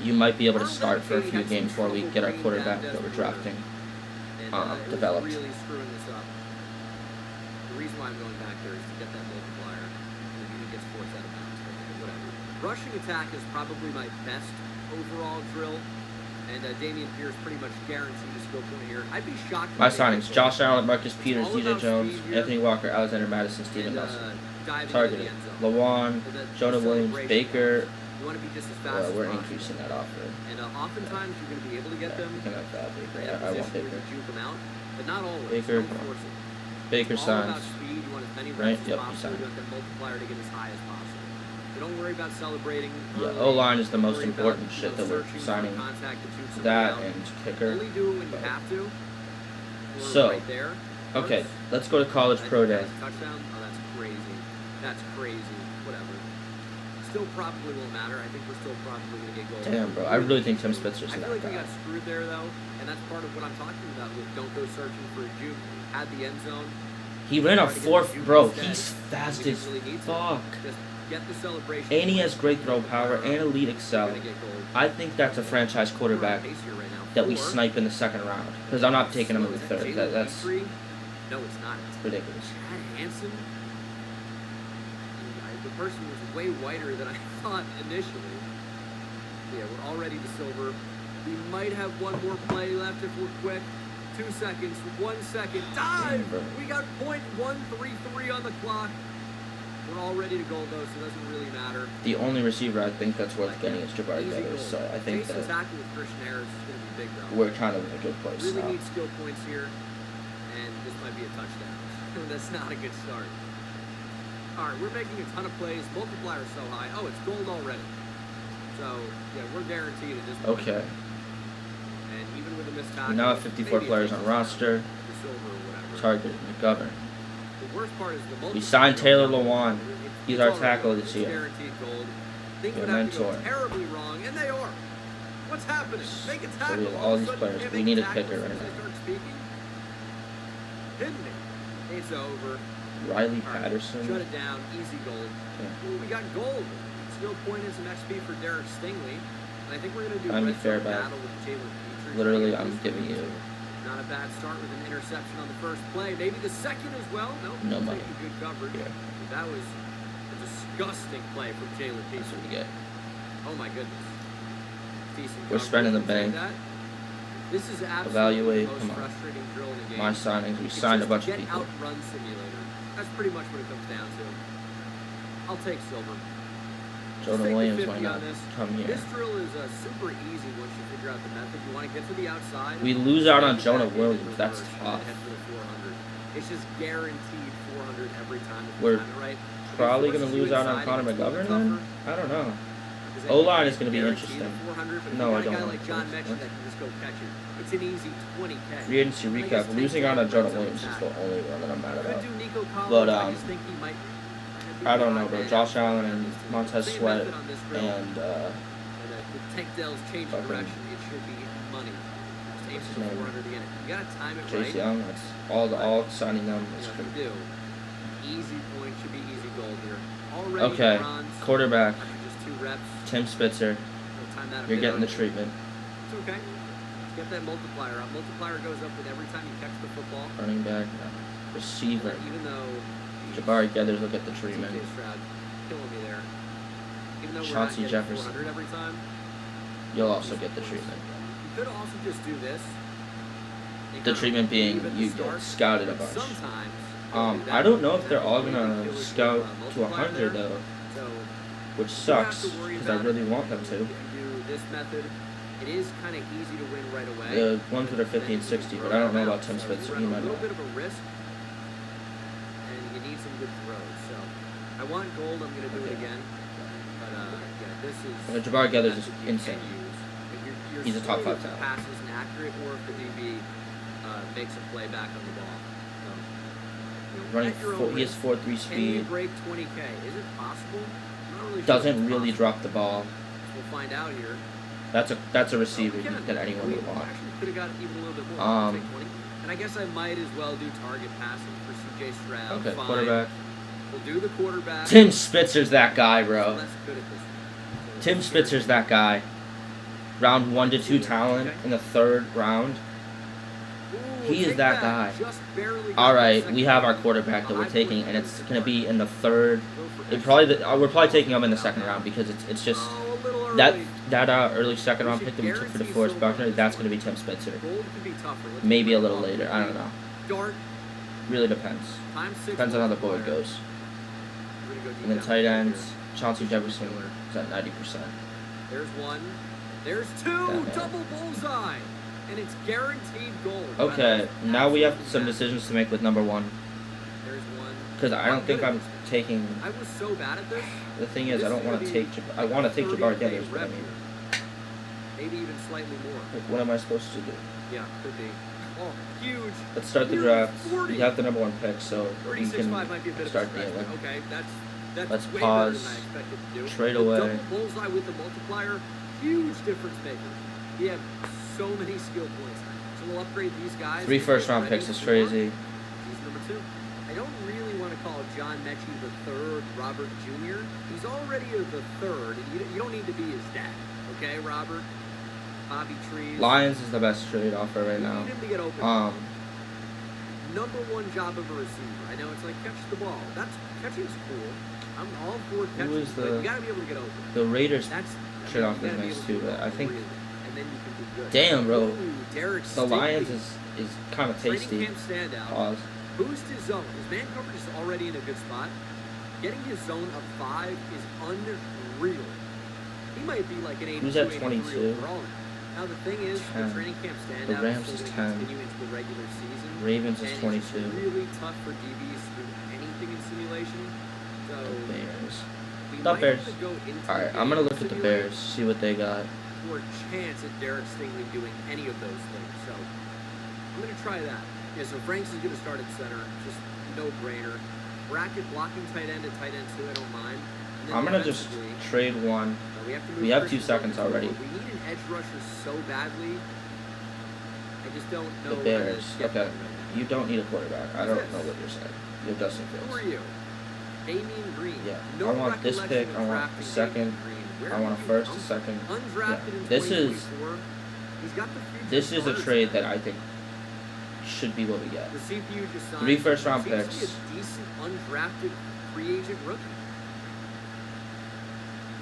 You might be able to Arnold start for a Beatty few had some games before we trouble get our bringing quarterback down that we're Desmond drafting. And, it Developed. was really screwing this up. The reason why I'm going back there is to get that multiplier, and if he gets forced out of bounds, okay, whatever. Rushing attack is probably my best overall drill, and Damian Pierce pretty much guaranteed a skill point here. I'd be shocked. if My they signings: get Josh gold. Allen, Marcus Peters, all DJ about Jones, speed here. Anthony Walker, Alexander Madison, Steven And, Nelson. dive into Targeted: the end zone. Lawan, So the Jonah Williams, celebration Baker. You want to be just as fast as We're possible. increasing that offer. And oftentimes you're going to be able to get Yeah, them we can have that in Baker. a I want position where Baker. you juke them out, but not always. Baker, Don't come on. force it. Baker All about signs. speed. You want as many Right? reps as Yep, he possible. signed. You want that multiplier to get as high as possible. So don't worry about celebrating. Yeah, early. O-line is the Don't most worry important about, shit that we're searching for signing. contact to juke somebody That out. and kicker. Only do it when you but- have to. We're So, right there. Okay, Hurts. let's go to College I Pro think Day. that's a touchdown. Oh, that's crazy. That's crazy. Whatever. Still probably won't matter. I think we're still probably going to get gold. Damn, bro. I really think Tim Spitzer's I that feel like we guy. got screwed there, though, and that's part of what I'm talking about with don't go searching for a juke. Had the end zone. He ran a Try to get the 4th, juke bro. instead. He's fast We as didn't really need to. fuck. Just get the celebration. And he has great throw power and elite We're excel. gonna get gold. I think that's a franchise We're on quarterback pace here right now. that we 4. snipe in the 2nd round. Because I'm not taking him in the Slow. Is 3rd. Jalen That's Petrie? No, it's not. It's ridiculous. Chad Hansen. The person was way whiter than I thought initially. Yeah, we're already to silver. We might have one more play left if we're quick. 2 seconds, 1 second, dive! Damn, bro. We got .133 on the clock. We're all ready to go though, so it doesn't really matter. The only receiver I think that's worth getting is Jabari Easy Gettis. goal. So I think Jason that tackle with Christian Harris is going to be big though. we're kind of in a good place Really now. need skill points here, and this might be a touchdown. That's not a good start. All right, we're making a ton of plays. Multiplier is so high. Oh, it's gold already. So, yeah, we're guaranteed at this point. Okay. And even with a missed tackle, We now have 54 maybe players it's on roster. the silver or whatever. Target McGovern. The worst part is the multiplier. We signed Taylor Lewan. He's It's our already tackle over. this It's year. guaranteed gold. Things Your would have to go mentor. terribly wrong, and they are. What's happening? Make a So tackle. we have all of a these sudden players. you can't We make need a tackle kicker as right soon as they now. start speaking. Hitting me. It's over. Riley All right, Patterson. shut it down. Easy gold. Okay. Ooh, we got gold. Still pointing some XP for Derek Stingley. And I think we're going to do I'm red fair zone back. battle with Jalen Petrie. Literally, At I'm least giving one, you two. Not a bad start with an interception on the first play. Maybe the second as well. Nope. No we'll money. take a good coverage. Here. That was a disgusting play from Jalen That's what Petrie. we get. Oh my goodness. Decent We're coverage. spending the We'll take bank. that. This is absolutely Evaluate. the most Come on. frustrating drill in the game. My signings. We It's signed a just bunch of get people. out run simulator. That's pretty much what it comes down to. I'll take silver. Jordan Just take Williams the might 50 not on this. come here. This drill is super easy once you figure out the method. You want to get to the outside. We lose out on take it Jonah back in Williams. and That's reverse, and tough. head for the 400. It's just guaranteed 400 every time if you We're time it right. Probably It going to forces lose you out on inside Connor and it's a little McGovern tougher, then? I don't know. because then O-line you is gonna be guarantee interesting. the 400, but if No, you I got a don't guy want like to. John Mechie that can just go catch it. It's an easy 20K. Free agency I guess recap. take Losing down out on the Jonah red zone Williams is attack. the only one that I'm mad Could about. do Nico Collins. But, I just think he might be I don't know, the bro. odd Josh man Allen on and this team. Montez Same Sweat method on this drill. and With Tank Dell's change of fucking- direction, it should be money. Just aim what's for his the name? 400 again. You gotta time it Chase right. Young. That's all signing them. You is know, good. you do. Easy point should be easy gold here. Already Okay, bronze. quarterback After just 2 reps. Tim Spitzer. We'll time that a You're bit getting the early. treatment. It's okay. Let's get that multiplier up. Multiplier goes up with every time you catch the football. Running back, no. Receiver. Even though Jabari Gathers will get the treatment. TJ Stroud killing me there. Even though we're Chauncey not getting Jefferson. 400 every time. You'll also get the treatment. You could also just do this. and The kinda treatment being leave at the you start, get scouted a but bunch. Sometimes don't do that. I don't know if That they're all would gonna really kill scout your, to multiplier 100 there. though, So which you don't have sucks to worry because I about really it. want them If to. you do this method, it is kind of easy to win right away. The ones that are Then 50 and you 60, throw but I don't them know out. about Tim So Spitzer. You He run might a little not. bit of a risk, and you need some good throws. So I want gold. I'm going to do it Okay. again. But yeah, this is. Jabari Gathers is that's what you insane. can use. If you're He's a top screwed 5 if the talent. pass isn't accurate, or if the DB makes a play back on the ball. So, you know, Running at your four, own he has risk. 4.3 Can you speed. break 20K? Is it possible? I'm not really sure Doesn't if it's really possible. drop the ball. We'll find out here. That's a receiver We can. that anyone We would want. actually could have got even a little bit more. Um, Take 20. And I guess I might as well do target passing for CJ Stroud. Okay, Fine. quarterback. We'll do the quarterback. Tim Spitzer's that guy, So bro. less good at this one. So Tim let's Spitzer's that guy. Round 1 to 2 talent in the 3rd round. Ooh, He is take that guy. Just barely got All that right, second we have our round. quarterback that we're High taking, point and it's for gonna the be in the 3rd. Go for It it. probably we're probably taking him in the 2nd round because it's just Oh, a little that early. early 2nd round pick that we took for DeForest Buckner. That's gonna be Tim Spitzer. Gold could be tougher. Let's Maybe go a little off. later. I don't know. Dart. Really depends. Time 6 Depends on how the board multiplier. goes. We're gonna go deep And then down tight the field ends, here. Chauncey Jefferson is at 90%. There's one. There's two. That man. Double bullseye. And it's guaranteed gold. Okay, Wow, now we have absolutely some massive. decisions to make with number 1. There's one. Because I don't think I'm taking. I was so bad at this. The thing is, I This don't is want to gonna take. be I want to take 30 Jabari day Gathers, but I rep mean, here. Maybe even slightly more. like, what am I supposed to do? Yeah, could be. Oh, huge. Let's start the Nearly draft. 40. We have the number 1 pick, so we 36.5 can might be a bit start of a stretch. dealing. Okay, that's Let's way pause. better than I expected to do. Trade The away. Double bullseye with the multiplier, huge difference maker. We have so many skill points. So we'll upgrade these guys. 3 and first get round ready picks is for crazy. He's number 2. I don't really want to call John Mechie the 3rd Robert Jr. He's already the 3rd, and you don't need to be his dad. Okay, Robert? Bobby Trees. Lions is the best trade offer right We now. need him to get open. Number 1 job of a receiver. I know it's like catch the ball. Catching's cool. I'm all for catching, is but the- you gotta be able to get open. The Raiders That's trade you offer is gotta be nice able to too, do but I think really, and then you can do good. damn, bro. Ooh, Derek The Stingley. Lions is kind of Training tasty. camp standout. Pause. Boost his zone. His man coverage is already in a good spot. Getting his zone up 5 is unreal. He might be like an 82, Who's at 83 22? overall. Now the thing is, the 10. training camp standout The Rams is is still 10. going to continue into the regular season. Ravens is And 22. It's really tough for DBs to do anything in simulation. So Bears. we The might Bears. have to go into All right, the I'm gonna game look at the simulate Bears, see what they got. for a chance at Derek Stingley doing any of those things. So I'm going to try that. Yeah, so Franks is going to start at center. Just no-brainer. Bracket blocking tight end and tight end 2, I don't mind. And then I'm gonna just defensively, trade one. We have 2 seconds already. We need an edge rusher so badly. I just don't know. The Bears. Okay. You don't need a quarterback. I don't know what you're saying. You're Justin Who Fields. are you? Damian Green. Yeah. No I want this recollection pick. of I want a drafting second. Damian Green. Where I want a did he first, come a from? second. Undrafted Yeah. in This is 2024. He's got the future this is a stars trade there. that I think should be what we get. The CPU just signed 3 first-round seems to picks. be a decent undrafted free agent rookie.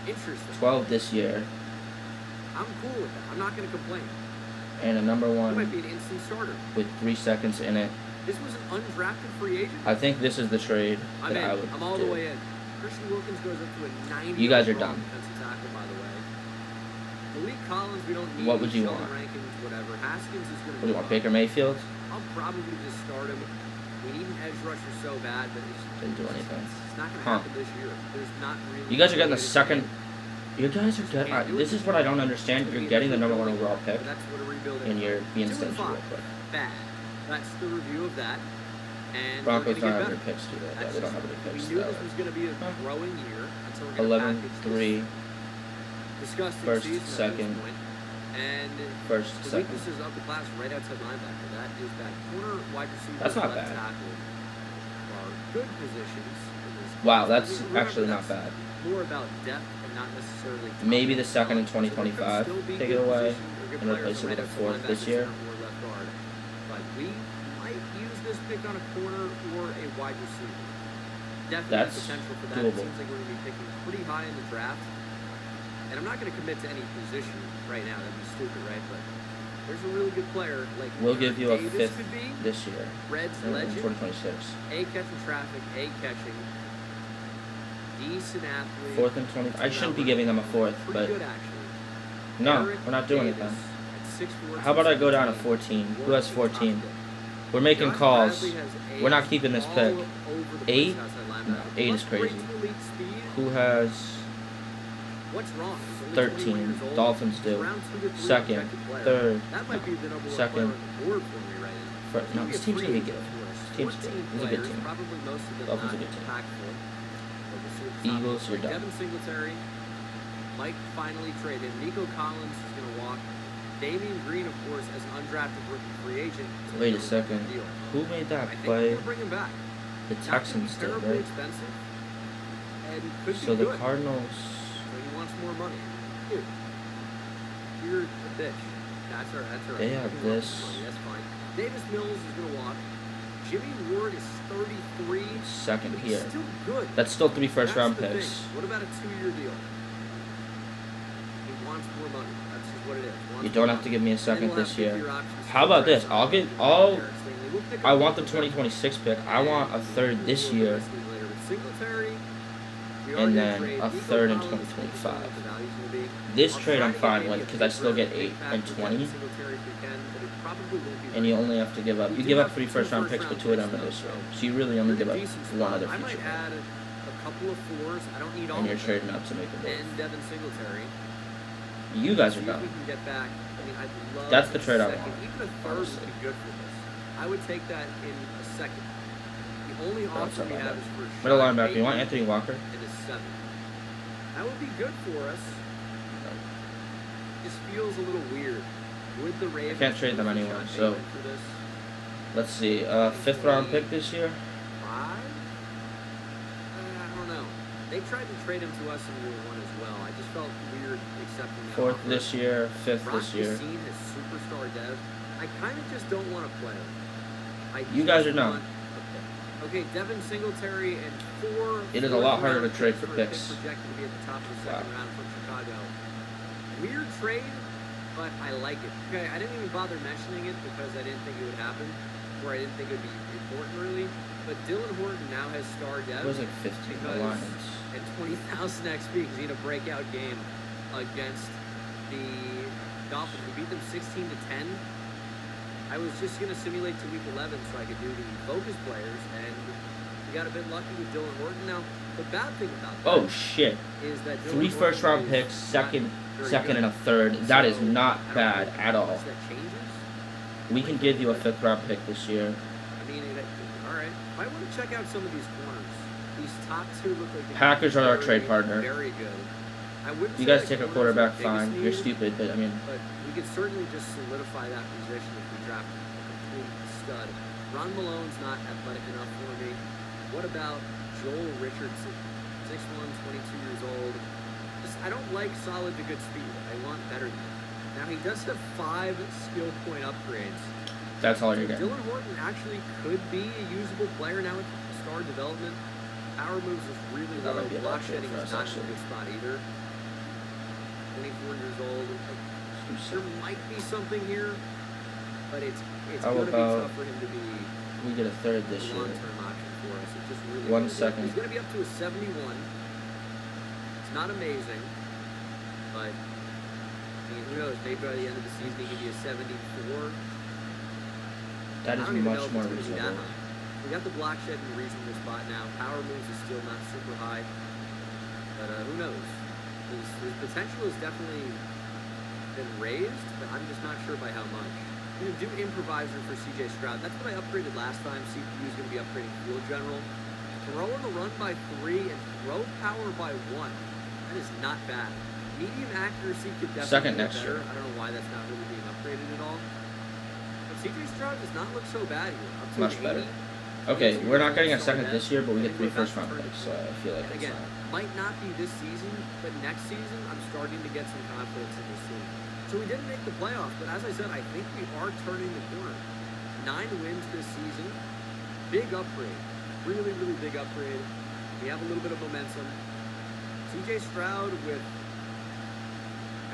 Interesting. 12 this year, I'm cool with that. I'm not going to complain. and a number He might one be an instant starter. with 3 seconds in it. This was an undrafted free agent. I think this is the trade I'm in. that I would I'm all do. the way in. Christian Wilkins goes up to a 90. You guys are overall dumb. defensive tackle, by the way. Malik Collins, we don't need. What would you Sheldon want? Rankins, whatever. Haskins is going to. What do you want, Baker Mayfield? I'll probably just start him. We need an edge rusher so bad, but it's Didn't do anything. It's not going to Huh. happen this year. There's not really. You guys are getting the a way to second. do it. You guys are getting. This is what I don't understand. You're getting the number 1 overall pick, But that's what a rebuilding and you're being 2 and stingy real 5. quick. Bad. That's the review of that. And Broncos we're don't gonna have get any picks, do they? Yeah, That's they don't just- have any We picks. knew this was going to be a growing year until we're going to 11-3, disgusting first, season at second, this point. And first, the second. weaknesses of the class right outside linebacker. That is bad. Corner, wide receiver, That's not left bad. tackle are good positions. in this Wow, class. that's Remember, actually not that's bad. More about depth and not necessarily. Maybe the top second in talent. So there could 2025, still be take good it away positions or good and players replace it right with a outside fourth this linebacker, year. center, or left guard. But we might use this pick on a corner or a wide receiver. Definitely That's potential for that. doable. It seems like we're going to be picking pretty high in the draft. And I'm not going to commit to any position right now. That'd be stupid, right? But there's a really good player. Like We'll give you a Davis fifth could be. this year Reds in legend. 2026. A catching traffic, A catching. Decent athlete. 4th and 20. I shouldn't be giving them a 4th, Pretty but good, actually. no, Eric we're not doing it Davis then. at 6'4", How about I go down to 14? Who has 14? We're making calls. We're not keeping this pick. 8? No, 8 is crazy. Who has What's wrong? He's only 21 13? years old. Dolphins He's do. around 2 to 3 Second, projected player. 3rd. That might be the number 1 second, player on the board for me right now. First. No, He's this a team's free gonna be agent good. for us. This team's good. 14 This is a good players, team. Probably most of them Dolphins not are a good team. impactful. But we'll see what the top Eagles, looks you're like. done. Devin Singletary, Mike finally traded. Nico Collins is going to walk. Damian Green, of course, as an undrafted rookie free agent. is Wait a gonna be second. deal. Who made that I think play? we're going to bring him back. The Not gonna be Texans did, terribly right? expensive, and could So be the good. Cardinals. So he wants more money. Dude, you're a bitch. That's all right. They have He wants this. money, that's fine. Davis Mills is going to walk. Jimmy Ward is 33. Second but he's here. still good. That's still 3 first round That's the picks. thing. What about a 2-year deal? He wants more money. That's just what it is. Wants You don't more have to money. give me a And second we'll this have year. 5-year options How for about the this? rest I'll of get them. all. Harris Stingley. We'll pick I up want the both of them. 2026 pick. I want a 3rd this We'll year. address these later. But Singletary, we And already then trade. a Nico 3rd in Collins, 2025. what the value's gonna be. This I'll trade try I'm to fine get with maybe a because I still get fifth 8 back and for 20. Devin Singletary if we can, but it probably won't be And very you much. only have to give up. We You do give up have 3 two first round picks, but 2 of them are first-round this picks, year. though. So you really only We're give in up a decent 1 spot. other I might future pick. add a couple of 4s. I don't need all And you're of them. trading up to make a And move. Devin Singletary. You guys are See if dumb. we can get back. I mean, I'd love That's the a trade I second. want, Even a 3rd would honestly. be good for this. I would take that in a second. The only Outside option we have is for Middle Sean linebacker. You want Payton Anthony Walker? and a 7. That would be good for us. Just feels a little weird. Would the Ravens can't trade them go for anyway, Sean so- Payton for this? Let's see. 5th round pick this year. 5? I don't know. They tried to trade him to us in year 1 as well. I just felt weird accepting that 4th offer. this year. 5th Rock this year. Yassin is superstar dev. I kind of just don't want to play him. You guys are dumb. Okay, Devin Singletary and 4. It is a lot harder to fourth-round trade picks for a pick picks. projected to be at the top of the second Wow. round from Chicago. Weird trade, but I like it. Okay, I didn't even bother mentioning it because I didn't think it would happen, or I didn't think it would be important really. But Dylan Horton now has star dev. It was like 15 because Lions. at 20,000 XP because he had a breakout game against the Dolphins. We beat them 16-10. I was just going to simulate to week 11 so I could do the focus players, and we got a bit lucky with Dylan Horton. Now, the bad thing about that Oh shit! is that 3 Dylan first round Horton picks, is second, not very second, good. and a 3rd. That is So, not I don't bad know at all. unless that changes. We can give you a 5th round pick this year. I mean, all right. I want to check out some of these corners. These top two look like Packers are our trade partner. Very good. I wouldn't You say guys that take a corner's quarterback, the biggest fine. You're need, stupid, but I mean, but we could certainly just solidify that position if we draft a complete stud. Ron Malone's not athletic enough for me. What about Joel Richardson? 6'1", 22 years old. I don't like solid to good speed. I want better than that. Now, he does have 5 skill point upgrades. that's all you're getting. Dylan Horton actually could be a usable player now with star development. Power moves is really That low. might be a Block bad trade shedding for is us, not in a actually. good spot either. 24 years old. There might be something here, but it's How going to be about tough for him to be we get a third a this year? long-term option for us. It's just really 1 hard. second. He's going to be up to a 71. It's not amazing, but I mean, who knows? Maybe by the end of the season he could be a 74. That is I don't even know much if more it's gonna be that reasonable. high. We got the block shed in a reasonable spot now. Power moves is still not super high, but who knows? His potential has definitely been raised, but I'm just not sure by how much. I'm going to do improviser for CJ Stroud. That's what I upgraded last time. CPU is going to be upgrading field general. Throw on the run by 3 and throw power by 1. That is not bad. Medium accuracy could definitely Second be next better. year. I don't know why that's not really being upgraded at all. But CJ Stroud does not look so bad here. Up to Much an better. 80. Okay, we're not getting a second this year, but we get 3 first-round picks, so I feel like And it's again, not. might not be this season, but next season, I'm starting to get some confidence in this team. So we didn't make the playoffs, but as I said, I think we are turning the corner. 9 wins this season. Big upgrade. Really, really big upgrade. We have a little bit of momentum. CJ Stroud with,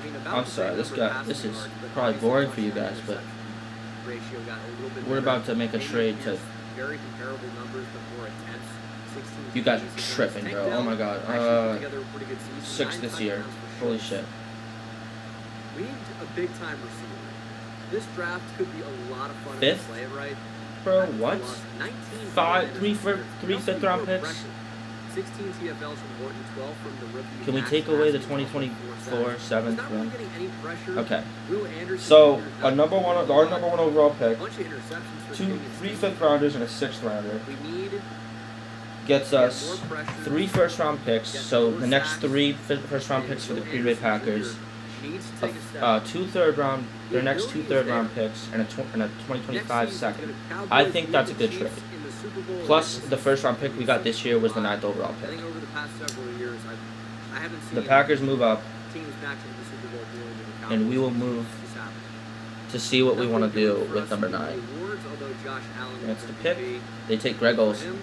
I mean, about I'm the sorry, same this number of guy. passing This is yards, but probably obviously boring for you touchdown guys, but interception ratio got a little bit we're better. about to make a Maybe trade to. here's very comparable numbers, but more attempts. 16 You guys TDs, are tripping, Tank bro. Oh Dell my god. actually put together a pretty good season. 6 9 this year. touchdowns for Holy sure. shit. We need a big time receiver. This draft could be a lot of fun if Fifth? we play it right. Bro, I've what? lost 19 Five, for three this for year. three Also, fifth round we broke picks. record. 16 TFLs from Morton, 12 from the rookie. Can we Max take away the Massey, 2024 He's seventh not really one? getting any pressure. Okay. Will Anderson So Jr. is our not number one, getting our a number lot. one overall pick, A bunch of interceptions for 2, King 3 and fifth rounders and a 6th rounder We need gets more us pressure. 3 first-round picks. Get So more the next sacks. 3 first-round picks for the Will Green Bay Anderson Jr. Packers. needs to take a step. 2 third-round, their next 2 ability is third-round there. picks and a 2025 Next season, second. it's gonna- I Cowboys think beat that's a the good Chiefs trade. in the Super Bowl Plus, against the first-round pick we got this year was the 9th overall I pick. think over the past several years, I haven't seen The Packers move up teams matching the Super Bowl more than the Cowboys. and we will move This happened. to see what we want to Nothing do good for with us number in the 9. awards, although Josh Allen That's is the MVP pick. They take Greg for Olsen, him,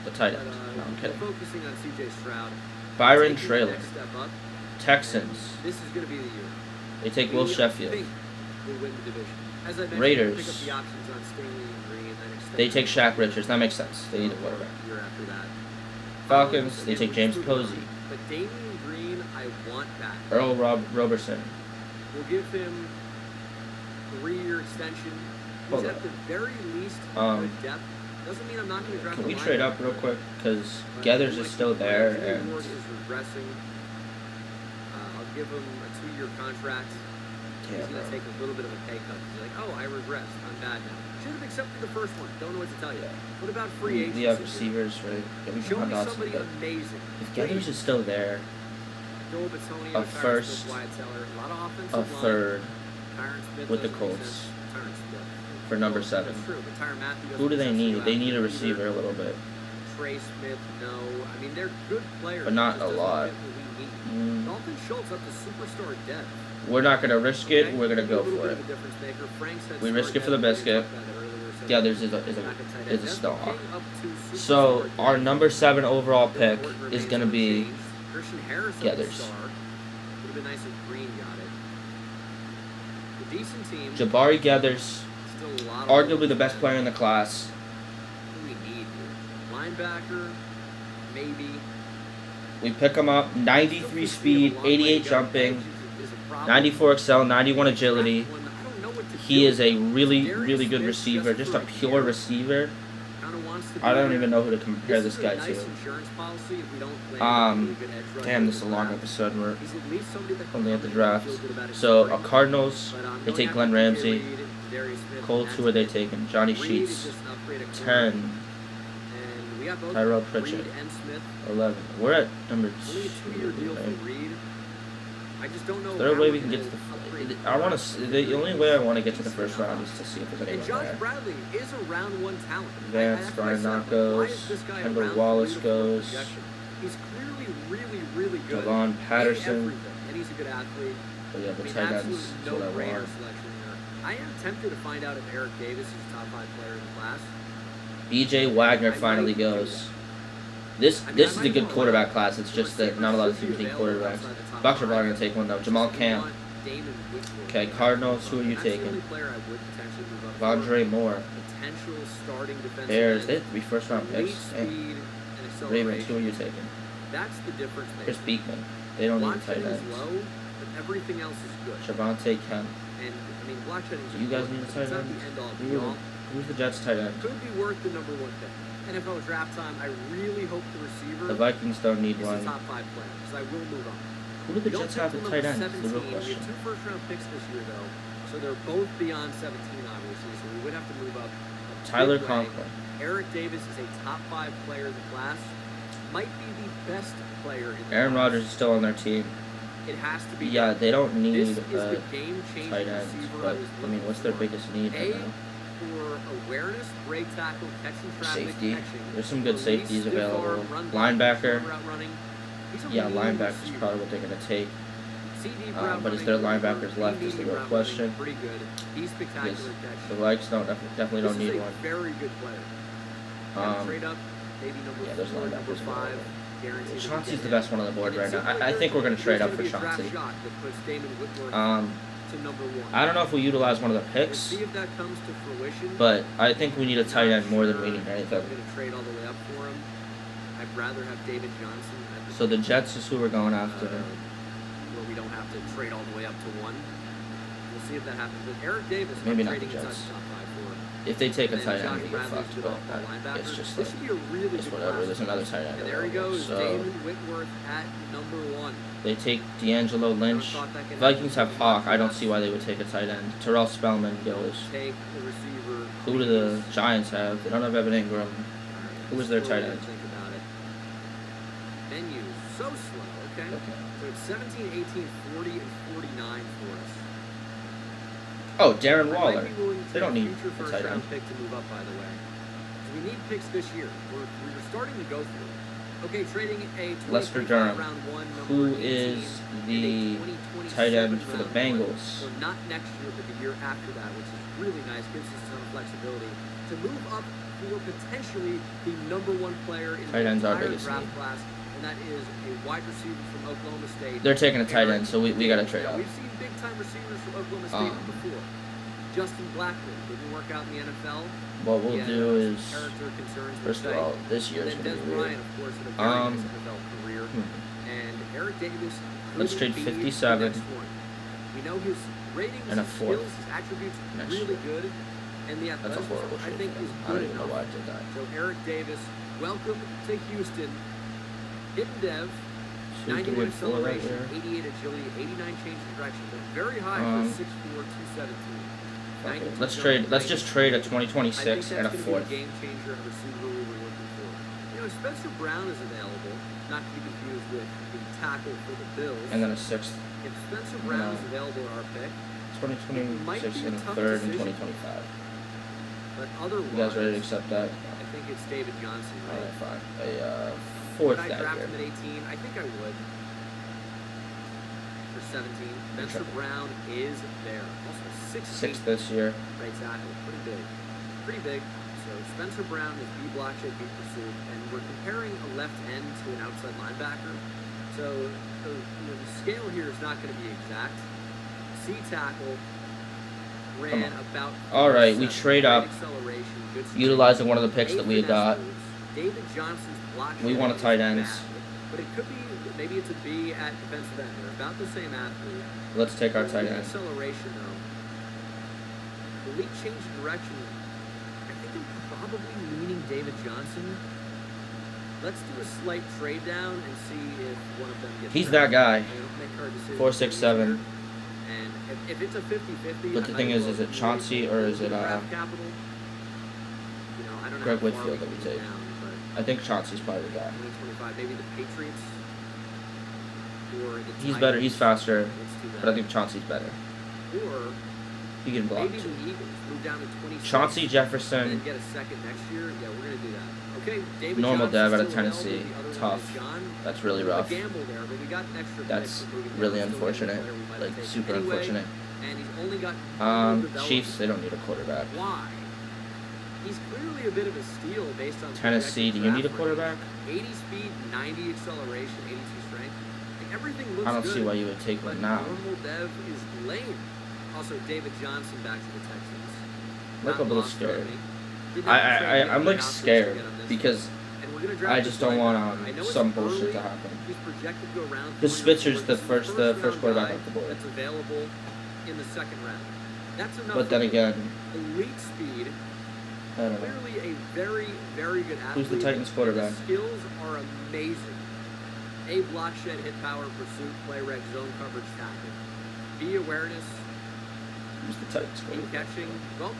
the tight but, end. No, I'm kidding. Focusing on CJ Stroud. Byron Taking the Traylor, next step up, Texans. this is going to be the year. They take Will We Sheffield. think we'll win the division. As I mentioned, Raiders. pick up the options on Stingley and Green, then extend They take them Shaq Richards. That makes sense. They need a quarterback. year after that. Falcons. They take James Posey. But Damian Green, I want back. Earl Roberson. We'll give him 3-year extension. He's Hold at up. the very least Um, good depth. Doesn't mean I'm not going to draft Can a we trade up linebacker. real quick? Because But Gathers I is like still him. there, Anthony and Ward is regressing. I'll give him a 2-year contract. yeah, He's going bro. to take a little bit of a pay cut. He's like, oh, I regressed. I'm bad now. Should have accepted the first one. Don't know what to tell you. What about free agency? We have receivers, right? Yeah, we Show can me Dawson, somebody but amazing. if Gathers is still there, Joel Bitonio, a Tyron first, Smith, Wyatt Teller, a lot of offensive a line. third Tyron Smith with the doesn't make Colts sense. Tyron Smith. for number Well, 7. That's true, but Tyron Matthew Who do doesn't they make sense need? to They go need a after receiver a either. little bit. Trey Smith, no. I mean, they're good players. But not It just a doesn't lot. fit what we need. Mm, Dalton Schultz up to superstar depth. we're not gonna risk it. Okay? We're gonna go A little for bit it. of a difference maker. Frank said We star risk it for the depth. We biscuit. talked about that earlier, so Gathers is back at tight a end. star. King up to So superstar our depth. number 7 overall pick Dylan Horton is remains gonna be unchanged. Christian Harris up to Gathers. star. Would have been nice if Green got it. A decent team. Jabari Gathers, Still a lot of arguably work the best to player in the class. What do we need here? Linebacker, maybe. We pick him up, 93 Still think we have speed, a long way 88 to go. jumping, Edge is a problem. 94 excel, 91 agility. Draft one, I don't know what to He do. is a really, Darius really good Smith, receiver, just a for pure year, receiver. kinda wants to I be don't there. even know who to compare this is guy a nice to. insurance policy if we don't land a really good edge rusher Damn, this is a in the long draft. episode. We're He's at least somebody that only at the can draft. feel good about his So, spring. Cardinals, But, they going take after Glenn TJ Ramsey. Reed, Darius Smith, Colts, and who are they that's it. taking? Johnny Reed is Sheets. just an upgrade at corner. 10. And we got both Tyrell Reed Pritchett. and Smith. 11. We're at number Only a 2-year 2. deal Right? for Reed. I just don't know. Is there a how way we're we can get to gonna upgrade the? I want to. The only way I want to get to the first round is to see if there's And anyone Josh there. Bradley is a round 1 talent. Vance, That's what I Brian said. Knott Why is goes. this guy Kendall around Wallace 3 to 4 goes. projection? He's clearly really good. Devon Patterson. In everything, and he's a good athlete. But yeah, the I mean, tight ends absolute is what I no-brainer want. selection there. I am tempted to find out if Eric Davis is a top 5 player in the class. B.J. Wagner finally goes. This is a good quarterback class. It's just that not a lot of teams need quarterbacks. Bucks are probably going to take one though. Jamal Camp. Okay, Cardinals. Who are you taking? Vondre Moore. Potential starting defensive Bears. end. They have 3 first-round Elite picks. speed And and Ravens. Who are acceleration. you taking? That's the difference Chris maker. Beekman. They don't need tight Block shedding is ends. low, but everything else is good. Javante Kemp. And I mean, block shedding is Do you guys important, need a but tight it's not end? the end all Who be are all. Who's the Jets tight end? Could be worth the number 1 pick. NFL draft time, I really hope the receiver The Vikings don't need is a one. top 5 player, because I will move on. Who do the We don't Jets pick have till at tight number end? Is the real 17. We question. have 2 first-round picks this year, though, so they're both beyond 17, obviously, so we would have to move up. a Tyler big way. Conklin. Eric Davis is a top 5 player in the class. Might be the best player in the Aaron class. Rodgers is still on their team. It has to be. Yeah, they don't This need is a the game-changing tight end, receiver but was I mean, looking what's their for. biggest need right A, now? for awareness, break tackle, catching traffic, Safety. catching. There's some good Release, safeties stiff available. arm, run block, Linebacker. short route running. He's a Yeah, lean linebacker's receiver. probably what they're going to take. CD but route is running, there pretty linebackers good. left is the Medium real route question. running, pretty good. He's spectacular Yes, the catch. Vikes definitely don't This need is a one. very good player. Trade up, maybe number yeah, there's 4, number linebackers 5. available. Guaranteed to Chauncey's get the him. best one on the board And it right seems now. like I think we're going to trade up for there's gonna be a Chauncey. draft shot that puts Damon Whitworth to number 1. I don't know if we utilize one of the We'll picks, see if that comes to fruition. but I think we need a tight end more than we Sure need I'm anything. going to trade all the way up for him. I'd rather have David Johnson at the So the Jets is who we're going after. where we don't have to trade all the way up to 1. We'll see if that happens. But Eric Davis, Maybe I'm not the trading inside Jets. the top 5 for. If they take a And tight then end, Josh we get Bradley's fucked. good But off-ball linebacker. it's just This like, should be a really it's good whatever. class. There's another tight end And there he available. goes, So Damon Whitworth at number 1. they take D'Angelo Lynch. Never thought that could Vikings happen. have Hawk. I don't see why they would take a tight end. Terrell Spellman goes. Take the receiver. Who do the Giants have? They don't have Evan Ingram. Who is their tight end? Think about it. Menus so slow. Okay. Okay. So it's 17, 18, 40, and 49 for us. Oh, Darren I Waller. might be willing to They don't take a need future a first tight round end. pick to move up, by the way. So we need picks this year. We're starting to go through it. Okay, trading a Lester 2025 Durham. round 1, number Who 18, is and the a 2027 tight end for the round Bengals? 1. So not next year, but the year after that, which is really nice. Gives us some flexibility to move up for potentially the number 1 player in Tight the end's our entire biggest draft need. class, and that is a wide receiver from Oklahoma State. They're taking a tight Eric end, so we got to trade Now, up. we've seen big-time receivers from Oklahoma State before. Justin Blackman didn't work out in the NFL. What we'll He had, do is, character concerns, first of per se. all, this And year's then going Des to be weird. Bryant, of course, had a very nice NFL career. And Eric Davis. Let's couldn't trade be 57 the next one. We know his ratings, and a his fourth skills, his attributes next really year. good, and the That's a athleticism horrible I trade. think for is them. I good don't even know enough. why I did that. So Eric Davis, welcome to Houston. Hidden Dev, 2, 3, 91 and 4 right acceleration, there. 88 agility, 89 change of direction, but very high for 6'4", 217. Okay, 92 let's jump trade. and Let's just trade a I think 2026 that's and a gonna be fourth. the game changer and receiver we were looking for. You know, Spencer Brown is available, not to be confused with the tackle for the Bills. And then a sixth. If Spencer Brown is available at our pick, 2026 and a tough third in decision. 2025. but otherwise, You guys ready to accept that? I think it's David Johnson, All right? right, fine. A Would fourth I that draft year. him at 18? I think I would. For 17. Spencer Brown is there. Also 6'8". Sixth this year. Right tackle. Pretty big. Pretty big. So Spencer Brown is B block shape, B pursuit, and we're comparing a left end to an outside linebacker. So the scale here is not going to be exact. C tackle ran about. All right, we 47. trade Great up, acceleration, good speed. utilizing one of the picks that we had Finesse got. moves. David Johnson's block. We want a shedding tight is ends. bad, but it could be maybe it's a B at defensive end. They're about the same athlete. Let's take our tight Elite end. acceleration though. Elite change of direction. I think I'm probably leaning David Johnson. Let's do a slight trade down and see if one of them gets He's drafted. that guy. They don't make hard decisions 4, 6, 7. And if it's a 50-50, But the thing is it Chauncey or is it draft capital? You know, I don't know Greg how far Whitfield we that we can go take? down, but I think Chauncey's probably the guy. 2025, maybe the Patriots or the He's better. He's faster, Let's do that. but I think Chauncey's better. Or He can block maybe too. the Eagles move down to 26. Chauncey And Jefferson, then get a second next year. Yeah, we're gonna do that. Okay, David normal Johnson's dev out of still Tennessee. available. The other one Tough. is gone. That's really A rough. gamble there, but we got an extra That's pick for moving really down. Still unfortunate. a player we might have Like taken super anyway, unfortunate. And he's only got one development. Chiefs, they don't need a quarterback. Why? He's clearly a bit of a steal based on Tennessee, do projected you need a draft quarterback? range. 80 speed, 90 acceleration, 82 strength. Like, everything looks I don't good, see why you would take but one now. normal dev is lame. Also, David Johnson back to the Texans. Look Not a little lost scared. already. Did not trade I'm David like Johnson to scared get him this because year. And we're gonna draft I this just don't linebacker. want I know it's some bullshit early. to happen. He's projected to go around The 3 or Spitzer's 4. the This is first round quarterback guy off the board. that's available in the second round. That's enough. But then for me. again, elite speed. I don't know. Clearly a very, very good athlete. Who's the Titans quarterback? His skills are amazing. A block shed, hit power, pursuit, play rec, zone coverage, tackle. B awareness, Who's the Titans team quarterback? catching. Welcome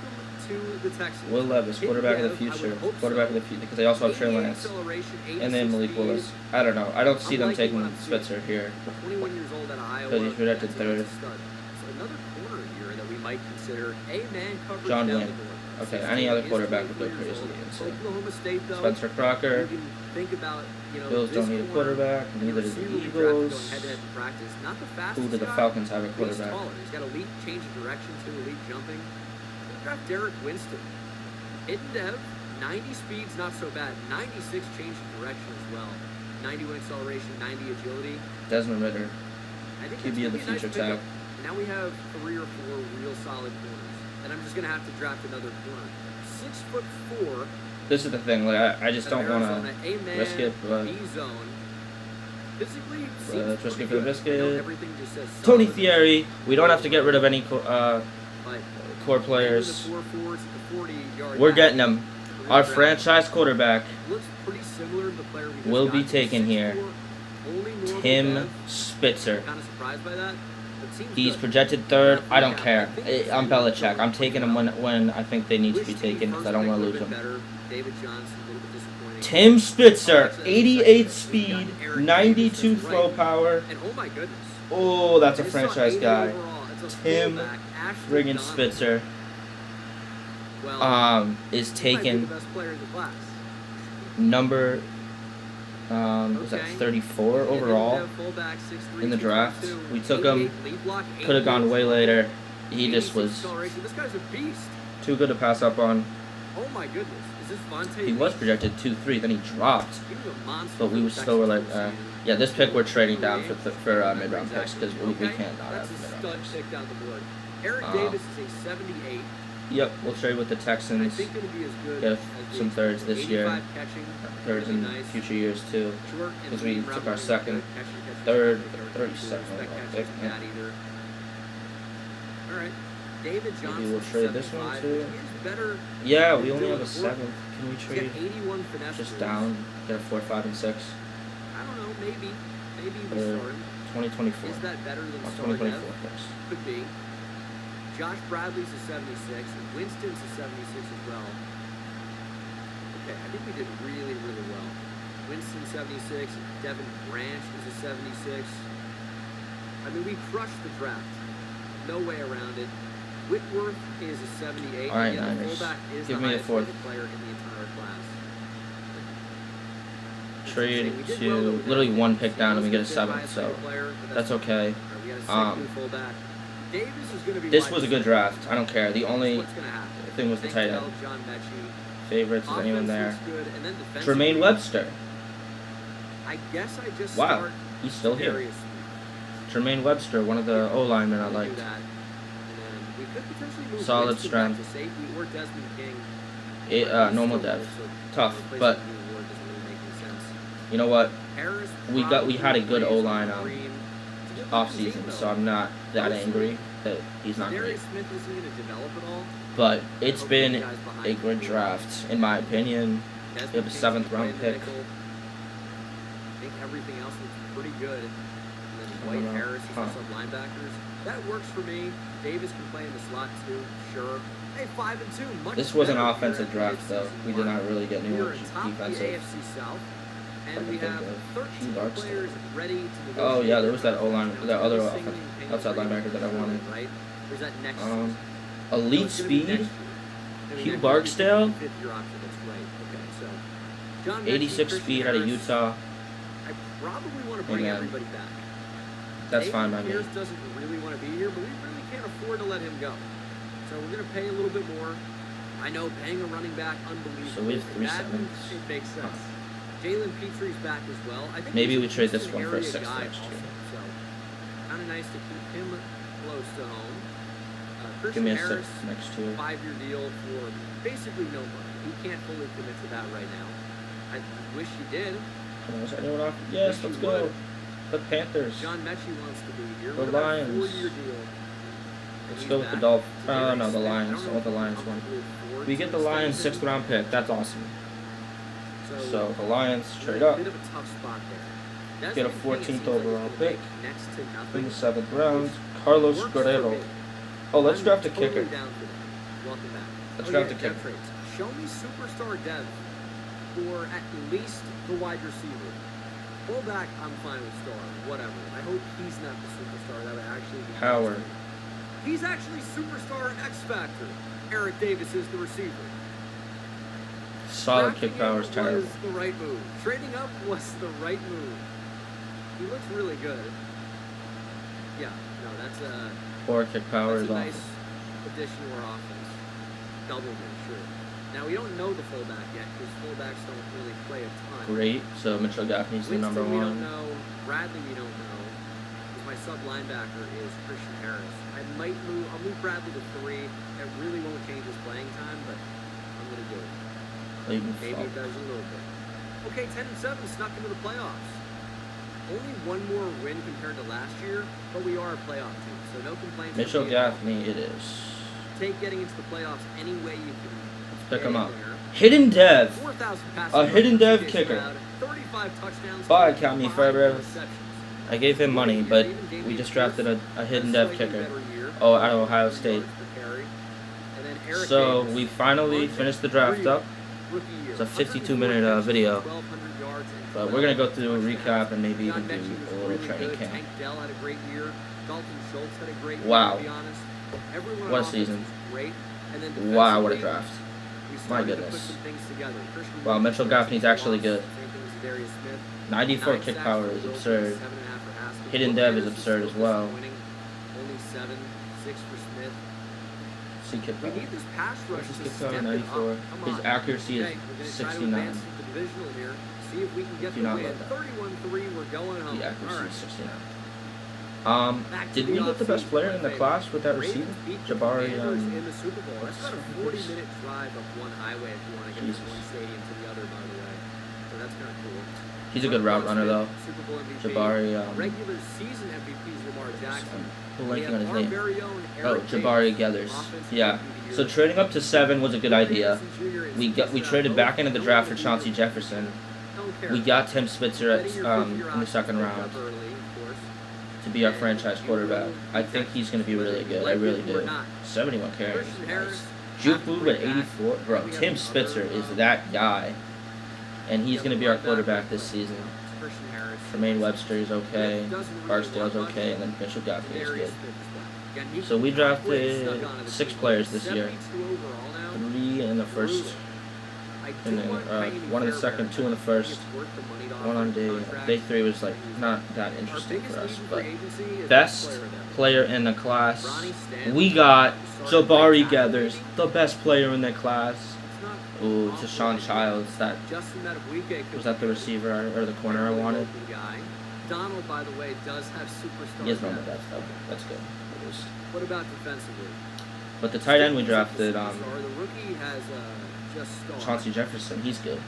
to the Texans. Will Levis, Hit quarterback of the dev, I would future. hope Quarterback so. of the future because they also have Trey 88 Lance acceleration, and then 86 Malik speed. Willis. I don't know. I don't see I'm them liking taking what I'm seeing. Spitzer here. 21 years old out of Iowa. Because he's projected That's third. a stud. So another corner here that we might consider a man coverage John down Lynn. the board. Okay, 16 any other is quarterback would 24 go years crazy. old. And so Oklahoma State, though, Spencer Crocker. you can think about, Bills this don't need a corner, quarterback. the Neither do receiver the we drafted going Eagles. head-to-head in practice. Not the fastest Who do the guy, Falcons have a but he's quarterback? taller. He's got elite change of direction too, elite jumping. We draft Derek Winston. Hidden dev, 90 speeds, not so bad. 96 change of direction as well. 91 acceleration, 90 agility. Desmond Ritter. I think QB of the that's gonna be a nice future pickup. tag. Now we have 3 or 4 real solid corners, and I'm just gonna have to draft another corner. 6'4". This is the thing. Like I just don't want Arizona, to A-man, risk it, but B-zone. Physically, let's seems risk pretty it for the good. I biscuit. know everything just says Tony solid, Thierry. We don't have to get rid of any but core the players. 4-4s at the 40-yard We're line. getting him. We're gonna Our draft franchise quarterback him. Looks pretty similar to the player we just will got. be taken here. 6'4", only normal Tim dev. Spitzer. Kind of surprised by that. But seems He's good. projected third. I don't care. I'm Belichick. I'm taking him when I think they need to be Wish taken because I first don't pick want to would've lose been him. better. David Johnson, a little bit disappointing. Tim Spitzer, 88 speed, 92 throw power. And oh my goodness. Oh, that's a I just saw franchise 80 guy. overall. It's a Tim fullback, Ashley Friggin' Donovan. Spitzer Well, is he might be taken the best player in the class. number was that Okay. 34 overall Fullback, 6'3", in the draft. 222, We took him. 88 lead block, Could have gone way later. He 86 just was acceleration. This guy's a beast. too good to pass up on. Oh my goodness. Is this Vontae? He was projected 2-3, then he dropped. He was a monster But for we the were still were like, Texans this yeah, this pick we're trading down season. for mid-round picks because we Okay, can't not that's have a mid-round stud picks. pick down the board. Eric Um, Davis is a 78. Yep, we'll trade with the And I Texans. think it'll be as good Get as some the thirds this year. 85 catching, Thirds in really nice. future years too. Short and 'Cause we medium took route our running, second, good catching, third, catching, 37 catching, overall catching, pick, catching, yeah. bad either. All right. David Johnson. Maybe we'll trade this one 75, too. which is better. Yeah, we only Dylan have a Ford. 7th. Can we He's trade got 81 finesse. just moves. down, get a 4, 5, and 6? I don't know. Maybe we Or start him. 2024. Is that better than Oh, Starr 2024 Dev? picks. Could be. Josh Bradley's a 76, and Winston's a 76 as well. Okay, I think we did really, really well. Winston 76, Devin Branch is a 76. I mean, we crushed the draft. No way around it. Whitworth is a 78. All right, and yet the Niners. fullback is Give the me a highest fourth. rated player in the entire class. Trade We did to well with literally that. one pick down and we get a Fifth 7th, highest so rated player, but that's okay. all right, we got a second fullback. Davis is going to be This wide was a good receiver. draft. I don't care. The only What's gonna happen? thing was the Tank tight Dell, end. John Mechie. Favorites, is anyone Offense there? looks good, and then defensively, Jermaine Webster. I guess I just Wow, start he's still here. Darius Smith. Jermaine Webster, one of the O-linemen I We'll do liked. that. And then we could potentially move Solid Winston strength. back to safety or Desmond King. Normal Still dev. so Tough, replacing but New Ward doesn't really make any sense. you know what? Harris We had a good probably O-line plays on Green. It's a good off looking team, season, though. so I'm not that angry that he's not great. Darius Smith isn't going to develop at all. But it's Hopefully been the guys behind a him good do draft, in my opinion. Desmond We have a King's 7th gonna round play in pick. the nickel. I think everything else looks pretty good. And then White, Harris as some linebackers. That works for me. Davis can play in the slot too, sure. Hey, 5-2. Much This was an better offensive here draft, at though. We did not really get We new are atop the defensive. AFC South, and I we can have think of 13 Barksdale. players ready to negotiate. Oh yeah, there was that their O-line, contracts. that other Every single thing outside is linebacker that I wanted. right? There's that next season. Elite It's gonna be next speed. year. Hugh Barksdale. Fifth-year option. That's right. Okay, so John 86 Mechie, speed out of Harris. Utah. I probably want to bring Amen. everybody back. That's Nathan fine by me. Pierce doesn't really want to be here, but we really can't afford to let him go. So we're going to pay a little bit more. I know paying a running back, unbelievable. So we have 3 That seconds. It makes sense. Jalen Petrie's back as well. I think Maybe he's we a trade this Houston one for a area 6th guy next year. also, so kind of nice to keep him close to home. Give Christian me a Harris, 6th next year. 5-year deal for basically no money. He can't fully commit to that right now. I wish he did. Come on, is anyone off? Yes, let's go. The Panthers. John Mechie wants to be here. The What about a Lions. 4-year deal? Let's He's go with the back. Dolphins. So Oh Derek no, the Smith, Lions. I I don't want the know if Lions I'm one. comfortable with We get the Ford Lions extending. 6th round pick. That's awesome. So So the Lions trade up. Bit of a tough spot there. Get a Desmond King, it 14th seems like overall he's gonna pick. make next to In nothing. the 7th round, Carlos Works for Guerrero. me. Oh, let's I'm draft a totally kicker. down for that. Welcome back. Let's Oh, draft yeah, a kicker. dev trades. Show me superstar dev for at least the wide receiver. Fullback, I'm fine with star. Whatever. I hope he's not the superstar. That would actually be Howard. He's actually superstar X Factor. Eric Davis is the receiver. Solid Drafting kick power is him terrible. was the right move. Trading up was the right move. He looks really good. Yeah, no, that's a Poor kick power that's is a awful. nice addition to our offense. Doubleman, sure. Now we don't know the fullback yet because fullbacks don't really play a ton. Great. So Mitchell Gaffney's the Winston, number we don't one. know. Bradley, we don't know. 'Cause my sub linebacker is Christian Harris. I'll move Bradley to 3. That really won't change his playing time, but I'm gonna do it. Leighton Maybe Falk. it does a little bit. Okay, 10-7 snuck into the playoffs. Only one more win compared to last year, but we are a playoff team, so no complaints. from Mitchell me at all. Gaffney, it is. Take getting into the playoffs any way you can. Pick get him in up. there. Hidden Dev. 4,000 passing A hidden yards, dev CJ kicker. Stroud, 35 touchdowns. Bye, Cammy 5 Fairbairn. interceptions. I gave him money, but we just drafted a hidden dev kicker. Oh, out of Ohio State. So we finally finished the draft up. It's a 52-minute video, but we're gonna go through a recap and maybe even do a little training camp. Wow. What a season. Wow, what a draft. My goodness. Wow, Mitchell Gaffney's actually good. 94 kick power is absurd. Hidden dev is absurd as well. Only 7, 6 for Smith. See kick We power. need this pass rush His to kick step power it 94. up. Come His on. accuracy is Okay, we're gonna try to 69. advance to the divisional here. See if we can get Do the not win. love that. 31-3, we're going home. The accuracy All is right. 69. Back to Did we get the best offseason. player in the class with that Ravens receiver? beat the Jabari, Commanders in the Super Bowl. That's about a what's his 40-minute drive up one highway if you want to get Jesus. from one stadium to the other, by the way. So that's kind of cool. He's a good route runner, though. Super Bowl MVP. Jabari, Regular season MVP is Lamar Jackson. I'm We blanking have on his our name. very own Oh, Eric Jabari Davis, Geathers. offensive Yeah. rookie of the So year. trading up to 7 was a good idea. Jr. is We traded back into the draft for Chauncey Jefferson. Don't care. We got Tim Spitzer Getting at, your fifth-year in the option second picked round up early, of course. to be our franchise quarterback. I think he's going to be really good. I really do. 71 carries. Christian Nice. Harris, Juke Boob at 84. Bro, Tim Spitzer is that guy. And he's going to be our quarterback this season. Christian Harris. Tremaine Webster is okay. Doesn't really Barksdale's want okay. much. And then Mitchell Gaffney is Darius good. Smith is back. Again, he So we drafted snuck onto the 6 team. players this year. 72 overall now. 3 in the first, I and do then want Payne 1 in the Fairbairn. second, 2 in the I think first, it's worth the money to 1 on offer day. contract. Day 3 was like not that Our interesting biggest for us, need in but free agency is best player depth. player in the class. Ronnie Stanley, We got who started Jabari right tackle, Geathers, maybe? the best player in the class. It's not Ooh, awful to Sean idea. Childs. That Justin Madubuike could was that the be receiver or the a corner I really wanted. open guy. Donald, by the way, does have superstar He has normal depth. depth though. That's good. It was- What about defensively? But the tight end we Sticking with the drafted, superstar, the rookie has just started. Chauncey Jefferson. He's good.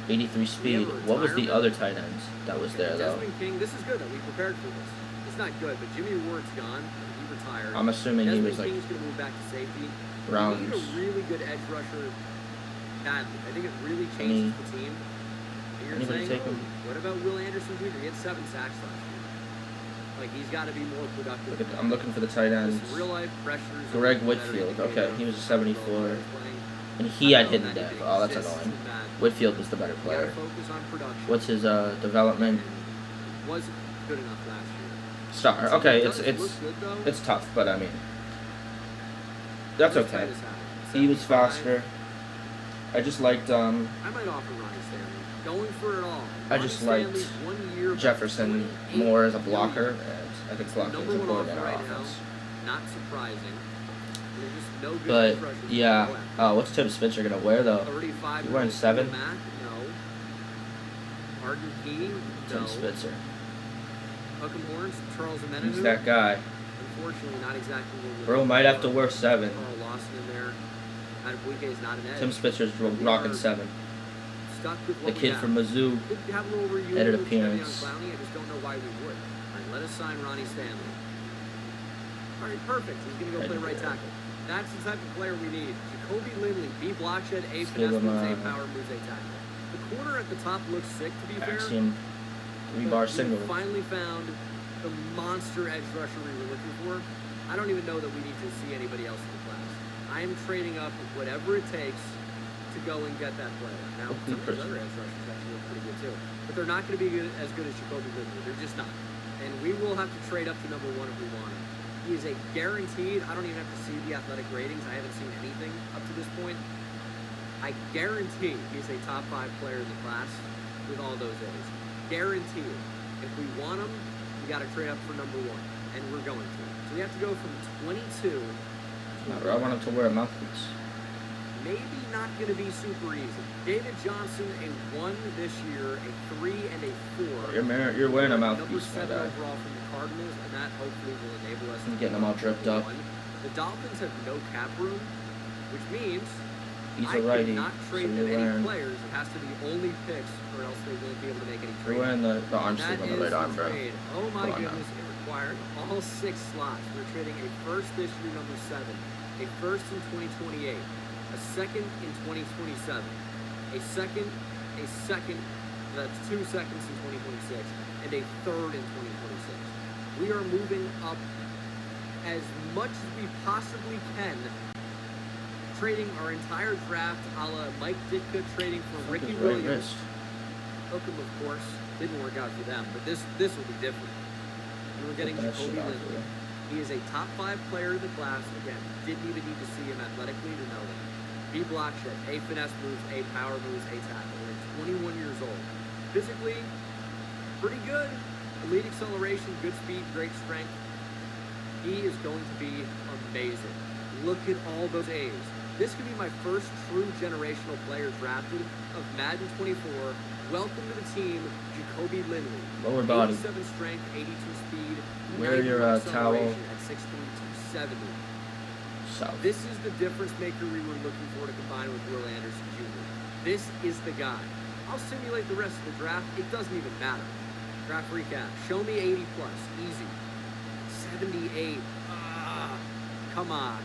83 speed. What was the other tight ends that was there though? Desmond King, this is good that we prepared for this. It's not good, but Jimmy Ward's gone. He retired. I'm assuming he Desmond was like King's going to move back to safety. We rounds. need a really good edge rusher badly. I think it really Any- changes the team. And you're anybody saying, take him? what about Will Anderson Jr.? He had 7 sacks last year. Like, he's got to be more productive. I'm looking for the tight end. Real life pressures. Greg Whitfield. Okay, he was a 74. And he had hidden depth. Oh, that's annoying. Whitfield was the better player. What's his development? Wasn't good enough last year. Star. Okay, it's tough, but I mean, that's okay. He was faster. I just liked I might offer Ronnie Stanley. Going for it all. I just liked Jefferson more as a blocker, and I think blocking is important in our offense. Not surprising. No but yeah, what's Tim Spitzer gonna wear though? You wearing 7? No. Arden Key? Tim Spitzer. Hook'em Horns, Charles Amenadu. Who's that guy? Unfortunately, not exactly what Bro might have to wear 7. Carl Lawson in there. Is not an edge. Tim Spitzer's rocking 7. The kid from Mizzou. Edit appearance. I just don't know why we would. All right, let us sign Ronnie Stanley. All right, perfect. He's going to go play right tackle. That's the type of player we need. Jacoby Lindley, B block shed, A finesse moves, A power moves, A tackle. The corner at the top looks sick, to be fair. Axiom 3-bar single. We finally found the monster edge rusher we were looking for. I don't even know that we need to see anybody else in the class. I am trading up whatever it takes to go and get that player. Now, some of these other edge rushers actually look pretty good too. But they're not going to be as good as Jacoby Lindley. They're just not. And we will have to trade up to number 1 if we want him. He is a guaranteed, I don't even have to see the athletic ratings. I haven't seen anything up to this point. I guarantee he's a top 5 player in the class with all those A's. Guaranteed. If we want him, we got to trade up for number 1. And we're going to. So we have to go from 22. I want him to wear a mouthpiece. Maybe not going to be super easy. David Johnson, a 1 this year, a 3 and a 4. You're wearing a mouthpiece, my guy. Number 7 overall from the Cardinals, and that hopefully will enable us. I'm getting them all dripped up. The Dolphins have no cap room, which means he's a righty, I cannot trade them any players. It has to be only picks, or else they won't be able to make any trades. We're wearing the arm sleeve on the right arm, bro. Oh my goodness, it required all 6 slots. We're trading a first this year, number 7, a first in 2028. A second in 2027, a second, that's 2 seconds in 2026, and a third in 2026. We are moving up as much as we possibly can, trading our entire draft a la Mike Ditka trading for Ricky Williams. Hook'em, of course, didn't work out for them, but this will be different. And we're getting Jacoby Lindley. He is a top 5 player in the class. Again, didn't even need to see him athletically to know that. B block shed, A finesse moves, A power moves, A tackle. We're 21 years old. Physically, pretty good. Elite acceleration, good speed, great strength. He is going to be amazing. Look at all those A's. This could be my first true generational player drafted of Madden 24. Welcome to the team, Jacoby Lindley. Lower body. 87 strength, 82 speed. Wear your towel. At 6'3", 270. South. This is the difference maker we were looking for to combine with Will Anderson Jr. This is the guy. I'll simulate the rest of the draft. It doesn't even matter. Draft recap. Show me 80 plus. Easy. 78. Come on.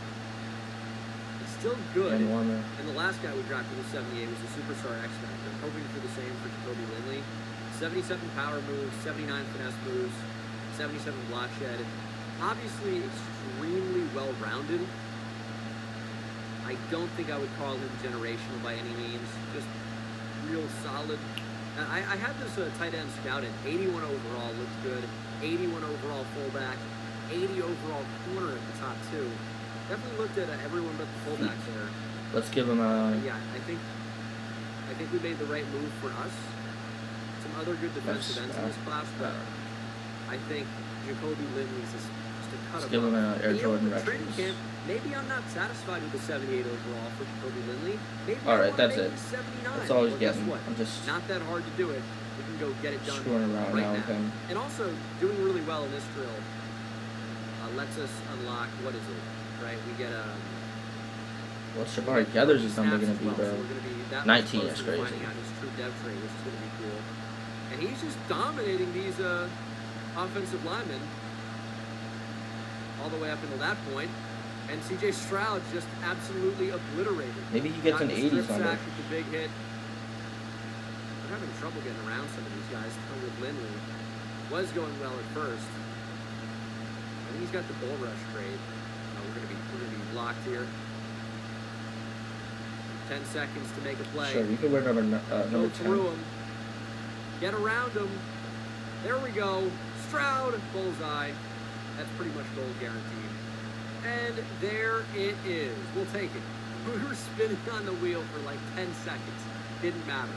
It's still good. And the last guy we drafted was 78. Was a superstar X Factor. I'm hoping for the same for Jacoby Lindley. 77 power moves, 79 finesse moves, 77 block shed. Obviously extremely well-rounded. I don't think I would call him generational by any means. Just real solid. I had this tight end scouted. 81 overall, looks good. 81 overall fullback. 80 overall corner at the top too. Definitely looked at everyone but the fullbacks there. Let's give him a. Yeah, I think we made the right move for us. Some other good defensive ends in this class, but I think Jacoby Lindley's just a cut. Let's give him an Air Jordan reference. Maybe I'm not satisfied with the 78 overall for Jacoby Lindley. Maybe all right, that's it. 79. That's all he's getting. I'm just not that hard to do it. We can go get it done screwing around right now with him. And also doing really well in this drill lets us unlock, what is it? Right, we get a. What's Jabari Gathers is something going to be, bro. So 19 is crazy. Finding out his true dev trait, which is going to be cool. And he's just dominating these offensive linemen all the way up until that point. And CJ Stroud just absolutely obliterated. Maybe he gets an 80 something. With the big hit. I'm having trouble getting around some of these guys. With Lindley was going well at first. think he's got the bull rush trade. We're gonna be locked here. 10 seconds to make a play. Sure, you can wear number Go 10. through him. Get around him. There we go. Stroud, bullseye. That's pretty much goal guaranteed. And there it is. We'll take it. We were spinning on the wheel for like 10 seconds. Didn't matter.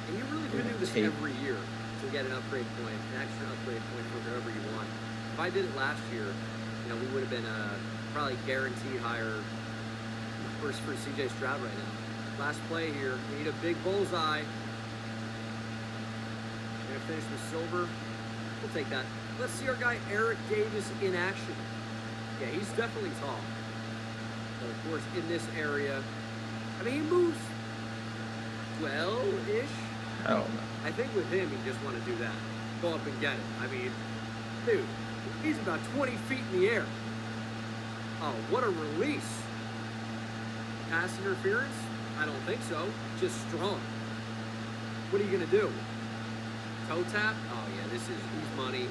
And you really could do this every year to get an upgrade point, an extra upgrade point for whatever you want. If I did it last year, we would have been probably guaranteed higher for CJ Stroud right now. Last play here. We need a big bullseye. Gonna finish with silver. We'll take that. Let's see our guy Eric Davis in action. Yeah, he's definitely tall. But of course, in this area, I mean, he moves well-ish. I don't know. I think with him, you just want to do that. Go up and get it. I mean, dude, he's about 20 feet in the air. Oh, what a release. Pass interference? I don't think so. Just strong. What are you going to do? Toe tap? Oh, yeah, he's money.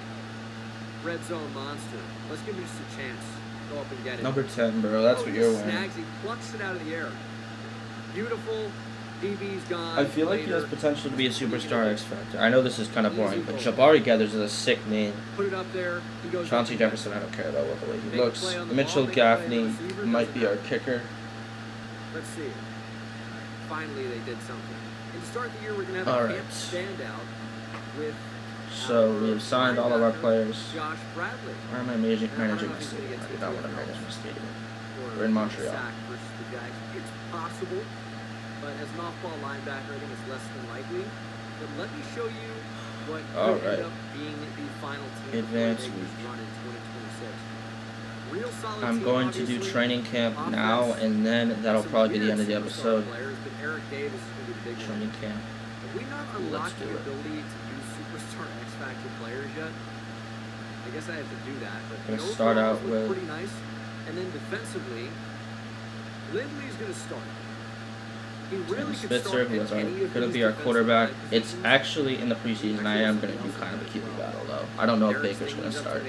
Red zone monster. Let's give him just a chance. Go up and get it. Number 10, bro. That's what you're wearing. Snags, he plucks it out of the air. Beautiful. DB's gone. I feel like he has potential to be a superstar X Factor. I know this is kind of boring, but Jabari Gathers is a sick name. Put it up there. He goes Chauncey Jefferson, I don't care about the way he looks. Mitchell Gaffney might be our kicker. Let's see. Finally, they did something. And to start the year, we're going to have a camp standout with. So we have signed all of our players. Josh Bradley. Why am I managing my stadium? I did not want to manage my stadium. We're in Montreal. It's possible, but as an off-ball linebacker, I think it's less than likely. But let me show you what could end up being the final team Advanced run in 2026. Real solid I'm going to do training camp now, and then that'll probably be the end of the episode. Eric Davis is going to be the big training camp. Have we not unlocked the ability to use superstar X Factor players yet? I guess I have to do that. But I'm gonna start out with pretty nice, and then defensively, Lindley's going to start. He really Tim Spitzer, who is going to be our quarterback. It's actually in the preseason. I am going to do kind of a QB battle, though. I don't know if Baker's going to start.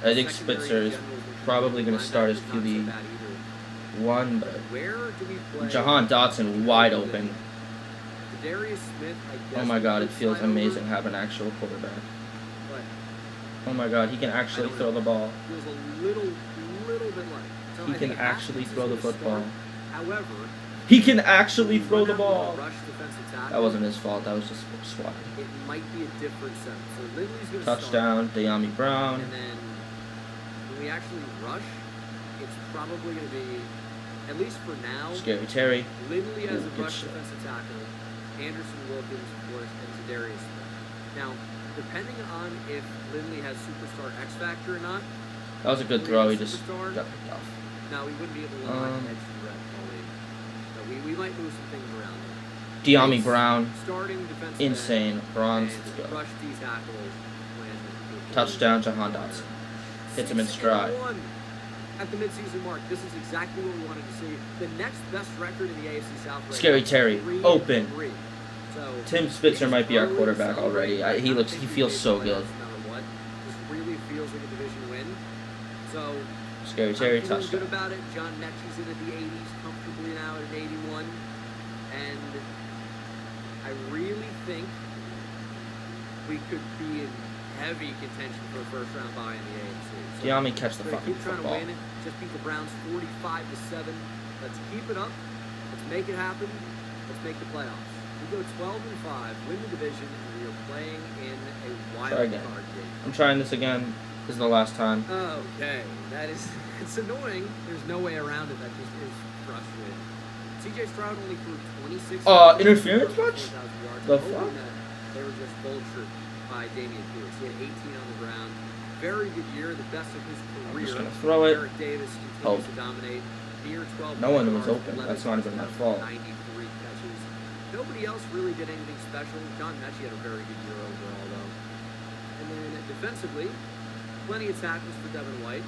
I think Spitzer is probably going to start as QB 1, but Jahan Dotson wide open. Oh my God, it feels amazing having an actual quarterback. Oh my God, he can actually throw the ball. He can actually throw the football. He can actually throw the ball. That wasn't his fault. That was just swatting. It might be a different setup. So Lindley's going to touchdown, De'Ami Brown. And then when we actually rush, it's probably going to be, at least for now, Scary Terry. Lindley as a rush defensive tackle, Anderson Wilkins, of course, and Zadarius Smith. Now, depending on if Lindley has superstar X Factor or not. That was a good throw. He just got picked off. Now, we wouldn't be able to line edge threat probably. So we might move some things around. De'Ami Brown. Starting defensive insane. Bronze. Let's go. Rush D tackle. Touchdown, Jahan Dotson. Hits him in stride. At the midseason mark, this is exactly what we wanted to see. The next best record in the AFC South. Right Scary now, Terry, open. So, Tim Spitzer might be our quarterback already. He feels so good. This really feels like a division win. So Scary Terry I'm touchdown. Good about it. John Mechie's in at the 80s, comfortably now at 81, and I really think we could be in heavy contention for a first-round bye in the AFC. So De'Ami catch the fucking keep trying football. to win it. Just beat the Browns 45-7. Let's keep it up. Let's make it happen. Let's make the playoffs. We go 12-5, win the division, and we are playing in a wild card game. I'm trying this again. This is the last time. Okay, it's annoying. There's no way around it. That just is frustrating. CJ Stroud only threw 26. Interference much? The fuck? They were just vultured by Damian Pierce. He had 18 on the ground. Very good year, the best of his career. I'm just gonna throw it. Eric Davis continues to dominate. Here, 12. No one was open. That's not even my fault. 93 catches. Nobody else really did anything special. John Mechie had a very good year overall, though. And then defensively, plenty of tackles for Devin White.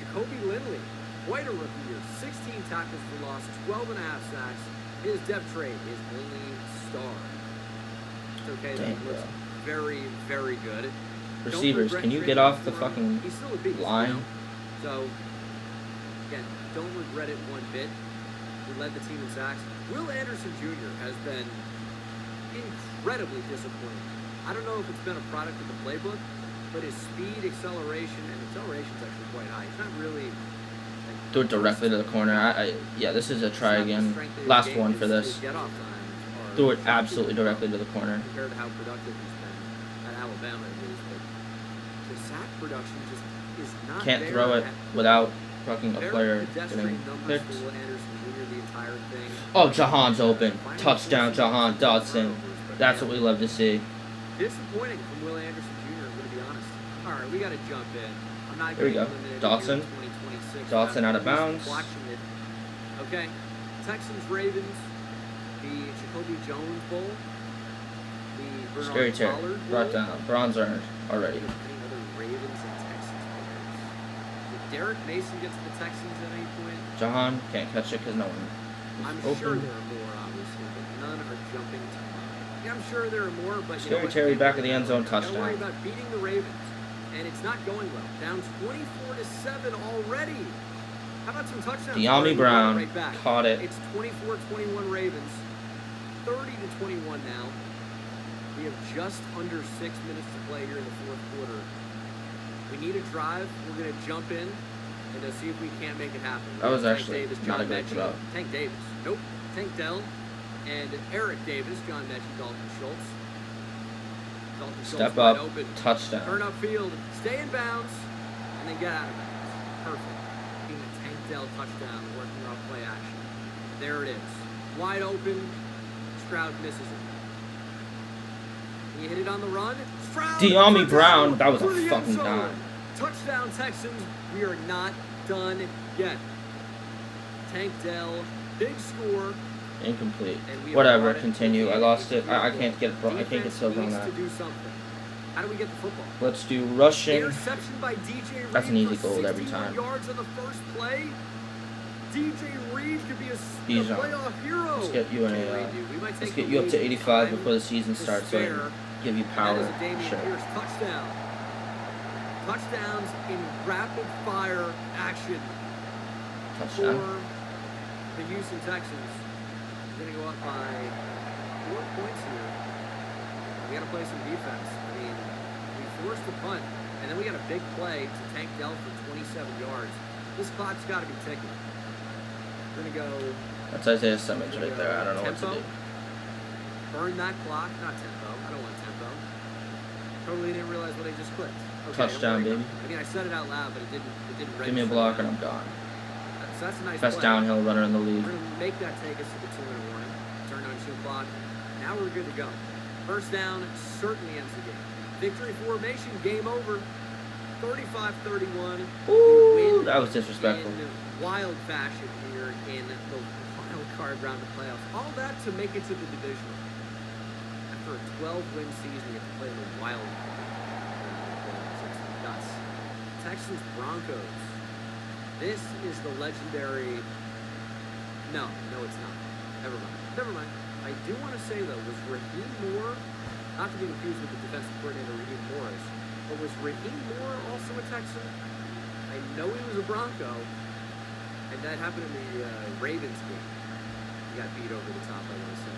Jacoby Lindley, quite a rookie year. 16 tackles for loss, 12.5 sacks. His depth trade, his only star. It's okay, that looks very, very good. Receivers, can you get off the fucking He's still a beast, line? You know? So, again, don't regret it one bit. We led the team in sacks. Will Anderson Jr. has been incredibly disappointing. I don't know if it's been a product of the playbook, but his speed, acceleration, and acceleration is actually quite high. He's not really... Do it directly to the corner. Yeah, this is a try again. Last one for this. Do it absolutely directly to the corner. Compared to how productive he's been at Alabama, it is, but the sack production just is not Can't there. throw it without fucking a player getting picked. Oh, Jahan's open. Touchdown, Jahan Dotson. That's what we love to see. Disappointing from Will Anderson Jr., I'm going to be honest. All right, we got to jump in. I'm not Here we go. Dotson. Dotson out of bounds. Okay. Texans, Ravens. The Jacoby Jones Bowl. The Scary Bernard Terry. Pollard Bowl. Brought down. Bronze earned already. Any other Ravens and Texans players? Did Derek Mason get to the Texans at any point? Jahan can't catch it because no one I'm open. sure there are more, obviously, but none are jumping to mind. Yeah, I'm sure there are more, but you know Scary what? Terry back of the end zone, Don't worry touchdown. about beating the Ravens, and it's not going well. Down 24-7 already. How about some touchdowns? De'Ami Brown Right back. caught it. It's 24-21 Ravens, 30-21 now. We have just under 6 minutes to play here in the fourth quarter. We need a drive. We're going to jump in and to see if we can't make it happen. That was Tank actually Davis, not John a good Mechie, throw. Tank Davis. Nope. Tank Dell and Eric Davis, John Mechie, Dalton Schultz. Dalton Schultz Step wide up, open. touchdown. Turn up field, stay in bounds, and then get out of bounds. Perfect. Being a Tank Dell touchdown, working off play action. There it is. Wide open. Stroud misses it. He hit it on the run. Stroud. De'Ami Brown, that was for a the fucking end zone. dime. Touchdown Texans. We are not done yet. Tank Dell, big score. Incomplete. And we are Whatever, on it. continue. I lost it. I can't get I can't get Defense silver on needs that. to do something. How do we get the football? Let's do rushing. Interception by DJ Reed. That's an easy for goal every 61 time. yards on the first play. DJ Reed could be a Bijan. playoff hero. Let's get you in DJ a. Reed, dude. We might Let's take get the you up to lead 85 time before the season to starts, so I spare. can give you And power. that is a Damian Sure. Pierce touchdown. Touchdowns in rapid fire action Touchdown. for the Houston Texans. We're going to go up by 4 points here. We got to play some defense. I mean, we forced a punt, and then we got a big play to Tank Dell for 27 yards. This clock's got to be ticking. We're going to go... That's Isaiah Simmons right there. I don't know what to do. Burn that clock. Not tempo. I don't want tempo. Totally didn't realize what I just clicked. Okay, Touchdown, baby. I mean, I said it out loud, but it didn't register. Give me a block and I'm gone. So that's a nice Best play. downhill runner in the league. We're going to make that take us to the 2-minute warning. Turn on 2 o'clock. Now we're good to go. First down certainly ends the game. Victory formation, game over. 35-31. Ooh, that was disrespectful. In wild fashion here in the wild card round of playoffs. All that to make it to the divisional. After a 12-win season, you have to play in the wild card. It's nuts. Texans Broncos. This is the legendary. No, it's not. Never mind. I do want to say though, was Raheem Moore, not to be confused with the defensive coordinator Raheem Morris, but was Raheem Moore also a Texan? I know he was a Bronco, and that happened in the Ravens game. He got beat over the top, I want to say.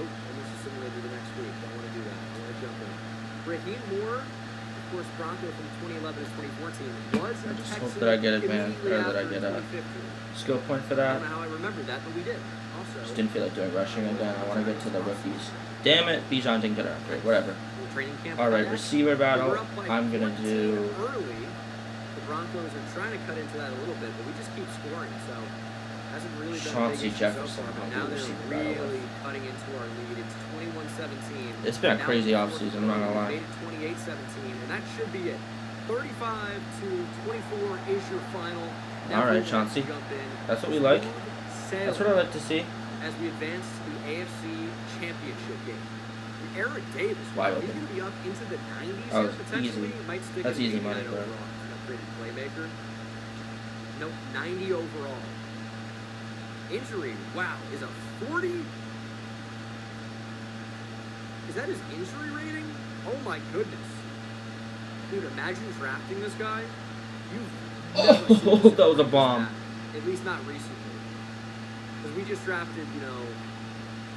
Oh, and this is simulated the next week. Don't want to do that. I want to jump in. Raheem Moore, of course, Bronco from 2011 to 2014, was a just Texan hope that I get it, man, immediately or that I after get a 2015. skill point for I that. don't know how I remembered that, but we did. Also, Just didn't feel like doing rushing again. I want to get to the rookies. Damn it, Bijan didn't get out. Great, whatever. training camp. All right, receiver battle. We're up by I'm gonna 14 do. early. The Broncos are trying to cut into that a little bit, but we just keep scoring. So hasn't really been a Chauncey big issue Jefferson. so far. But I'll now do they're receiver battle with. really cutting into our lead. It's 21-17. It's been a Now crazy it's offseason, I'm not gonna lie. We made it 28-17, and that should be it. 35-24 is your final. All right, Definitely Chauncey. jump in. That's what we like. Smooth That's what I like to see. as we advance to the AFC Championship game. Eric Davis, Wide he's open. going to be up into the 90s Oh, here potentially. easy. He might stick That's at easy 89 money, bro. overall. He's an upgraded playmaker. Nope, 90 overall. Injury, wow, is a 40? Is that his injury rating? Oh my goodness. Dude, imagine drafting this guy. You've Oh, never seen that was a like bomb. that, at least not recently. Because we just drafted, you know,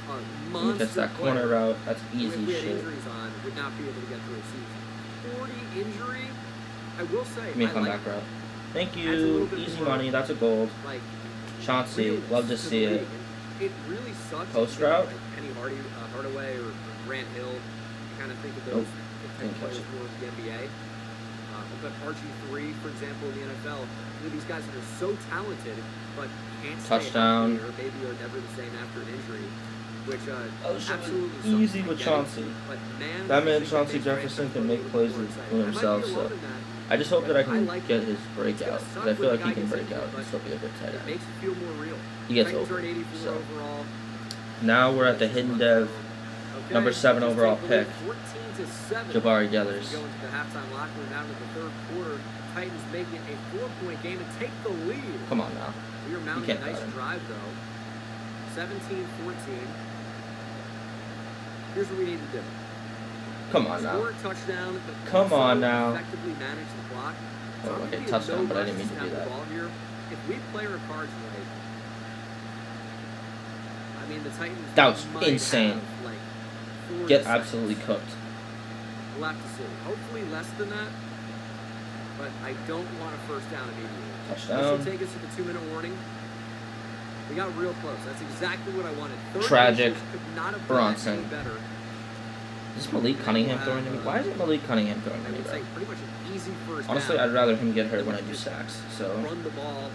a He monster gets that corner player route. That's who, if easy we had shit. injuries on, would not be able to get through a season. 40 injury, I will say, Give me a I comeback like route. Thank Adds a little you. bit Easy more, money. That's a gold. like, Chauncey, realism love to the see it. league. And it really sucks. Post if you route? Like Penny Hardaway or Grant Hill. You kind of think of Nope. those type Didn't of catch players it. more of the NBA. But RG3, for example, in the NFL, you know, these guys that are so talented, but can't stay Touchdown. healthy or maybe are never the same after an injury, which Oh, shit. absolutely Easy sucks. with I get it. Chauncey. But man, That I man think Chauncey that Jefferson can make Grant plays Hill with I might be himself. alone So in that. I just hope that I I can like get it. his breakout It's because gonna I feel suck like when he the can guy break gets out injured, and still be a good tight It end. makes it feel more real. He gets Titans over. are at 84 So overall. now we're at the hidden dev. Okay, Number 7 just overall take the lead, pick. 14-7. Jabari As Gathers. we go into the halftime locker room out of the third quarter. Titans make it a 4-point game and take the lead. Come on now. We are mounting a can't nice guard him. drive though. 17-14. Here's what we need to do. Come on now. Score a touchdown, but Come also on now. effectively manage the clock. So Oh, I'm okay, gonna be in touchdown, no but I rush didn't mean to snap do the that. ball here. If we play our cards right, I mean the Titans That was might insane. have, like, 4 Get seconds. absolutely cooked. We'll have to see. Hopefully less than that. But I don't want a first down immediately. This Touchdown. will take us to the 2-minute warning. We got real close. That's exactly what I wanted. Third Tragic. inches could not have done Bronson. any better. Is this Malik Cunningham throwing to me? Why isn't Malik Cunningham throwing to I me, would bro? say pretty much an easy first Honestly, down. I'd rather him get hurt when I do sacks. So Run the ball,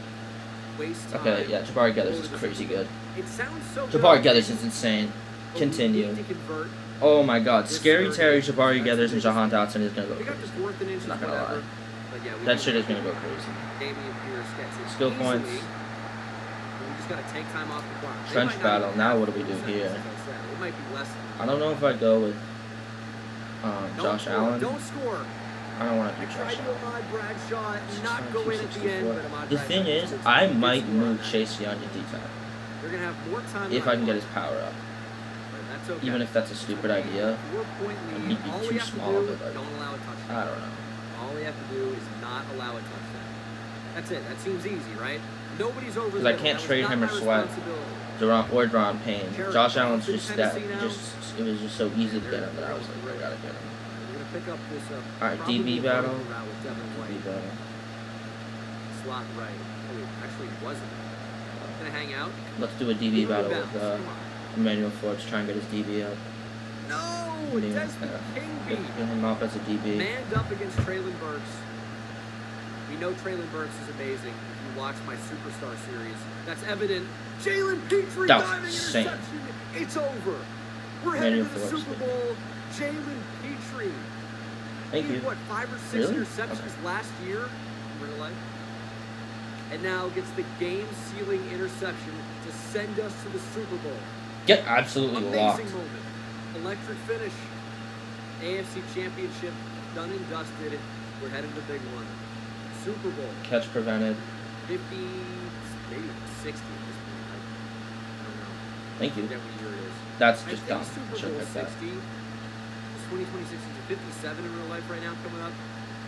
waste time. okay, yeah, Jabari Gathers is crazy good. It sounds so Jabari good. Gathers is insane. But we Continue. need to convert. Oh my God, This Scary third Terry, inch, Jabari that's Gathers, the and biggest Jahan thing. Dotson is gonna go We got the crazy. 4th and inches, Not gonna whatever. lie. But yeah, we That can- shit is gonna go crazy. Damian Pierce gets it Skill easily. points. We just gotta take time off the clock. They Trench might not battle. even Now have what do we 4 do seconds, here? as I said. It might be less than I don't know if I'd go with Don't Josh score. Allen. Don't score. I don't want I to do tried Josh to Allen. Ahmad Bradshaw and not 6'9", go in at the end, 264. but Ahmad The Bradshaw thing is, gets I good might score on move that. Chase Young to D-Type They're gonna have more time. if on I can the get his clock, power up. but that's okay. Even if that's a stupid idea, 4-point lead. he'd be All too we have small, to do, but, like, don't allow a touchdown. I don't know. All we have to do is not allow a touchdown. That's it. That seems easy, right? Nobody's over 'Cause there. I can't That was trade not him or my Sweat. responsibility. Deron Payne. Jared Josh Allen's Goff's in just that. Tennessee now. It was just so easy to get him that I was like, I gotta get him. We're gonna pick up this. Alright, probably DB a battle. vertical route with Devin White. Be better. Slot right. Oh, wait, actually, he wasn't. Gonna hang out. Let's do a DB battle with Come on. Emmanuel Forbes. Try and get his DB up. No, Desmond Get Kingby him up as a DB. manned up against Traylon Burks. We know Traylon Burks is amazing. If you watch my Superstar series, that's evident. Jalen Petrie That was diving insane. interception. It's over. We're Emmanuel headed to the Forbes. Super Bowl. Jalen Petrie. Thank He you. had, what, 5 or 6 Really? interceptions Okay. last year in real life? And now gets the game-sealing interception to send us to the Super Bowl. Get absolutely Amazing locked. moment. Electric finish. AFC Championship done and dusted. We're headed to the big one. Super Bowl. Catch prevented. 50, maybe 60 at this point. I don't know. Thank you. I forget what year it is. That's I just think dumb. Super Should've Bowl picked that. 60. Is 2026 is 57 in real life right now coming up?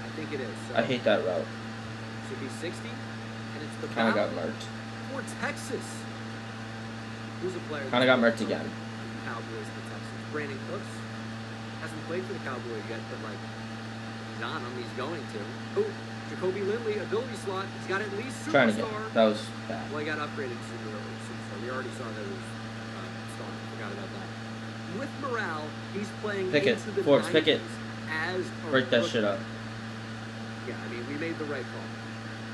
I think it is. So I hate that route. should be 60. And it's the Kinda got battle murked. for Texas. Who's a player? Kinda got murked again. Cowboys and the Texans. Brandon Cooks hasn't played for the Cowboys yet, but like he's on them. He's going to. Oh, Jacoby Lindley, ability slot. He's got at least Trying to get. superstar. That was bad. Well, he got upgraded to superstar. We already saw that it was star. Forgot about that. With morale, he's playing Pick it. into the Forbes, pick it. 90s as a Break that rookie. shit up. Yeah, I mean, we made the right call.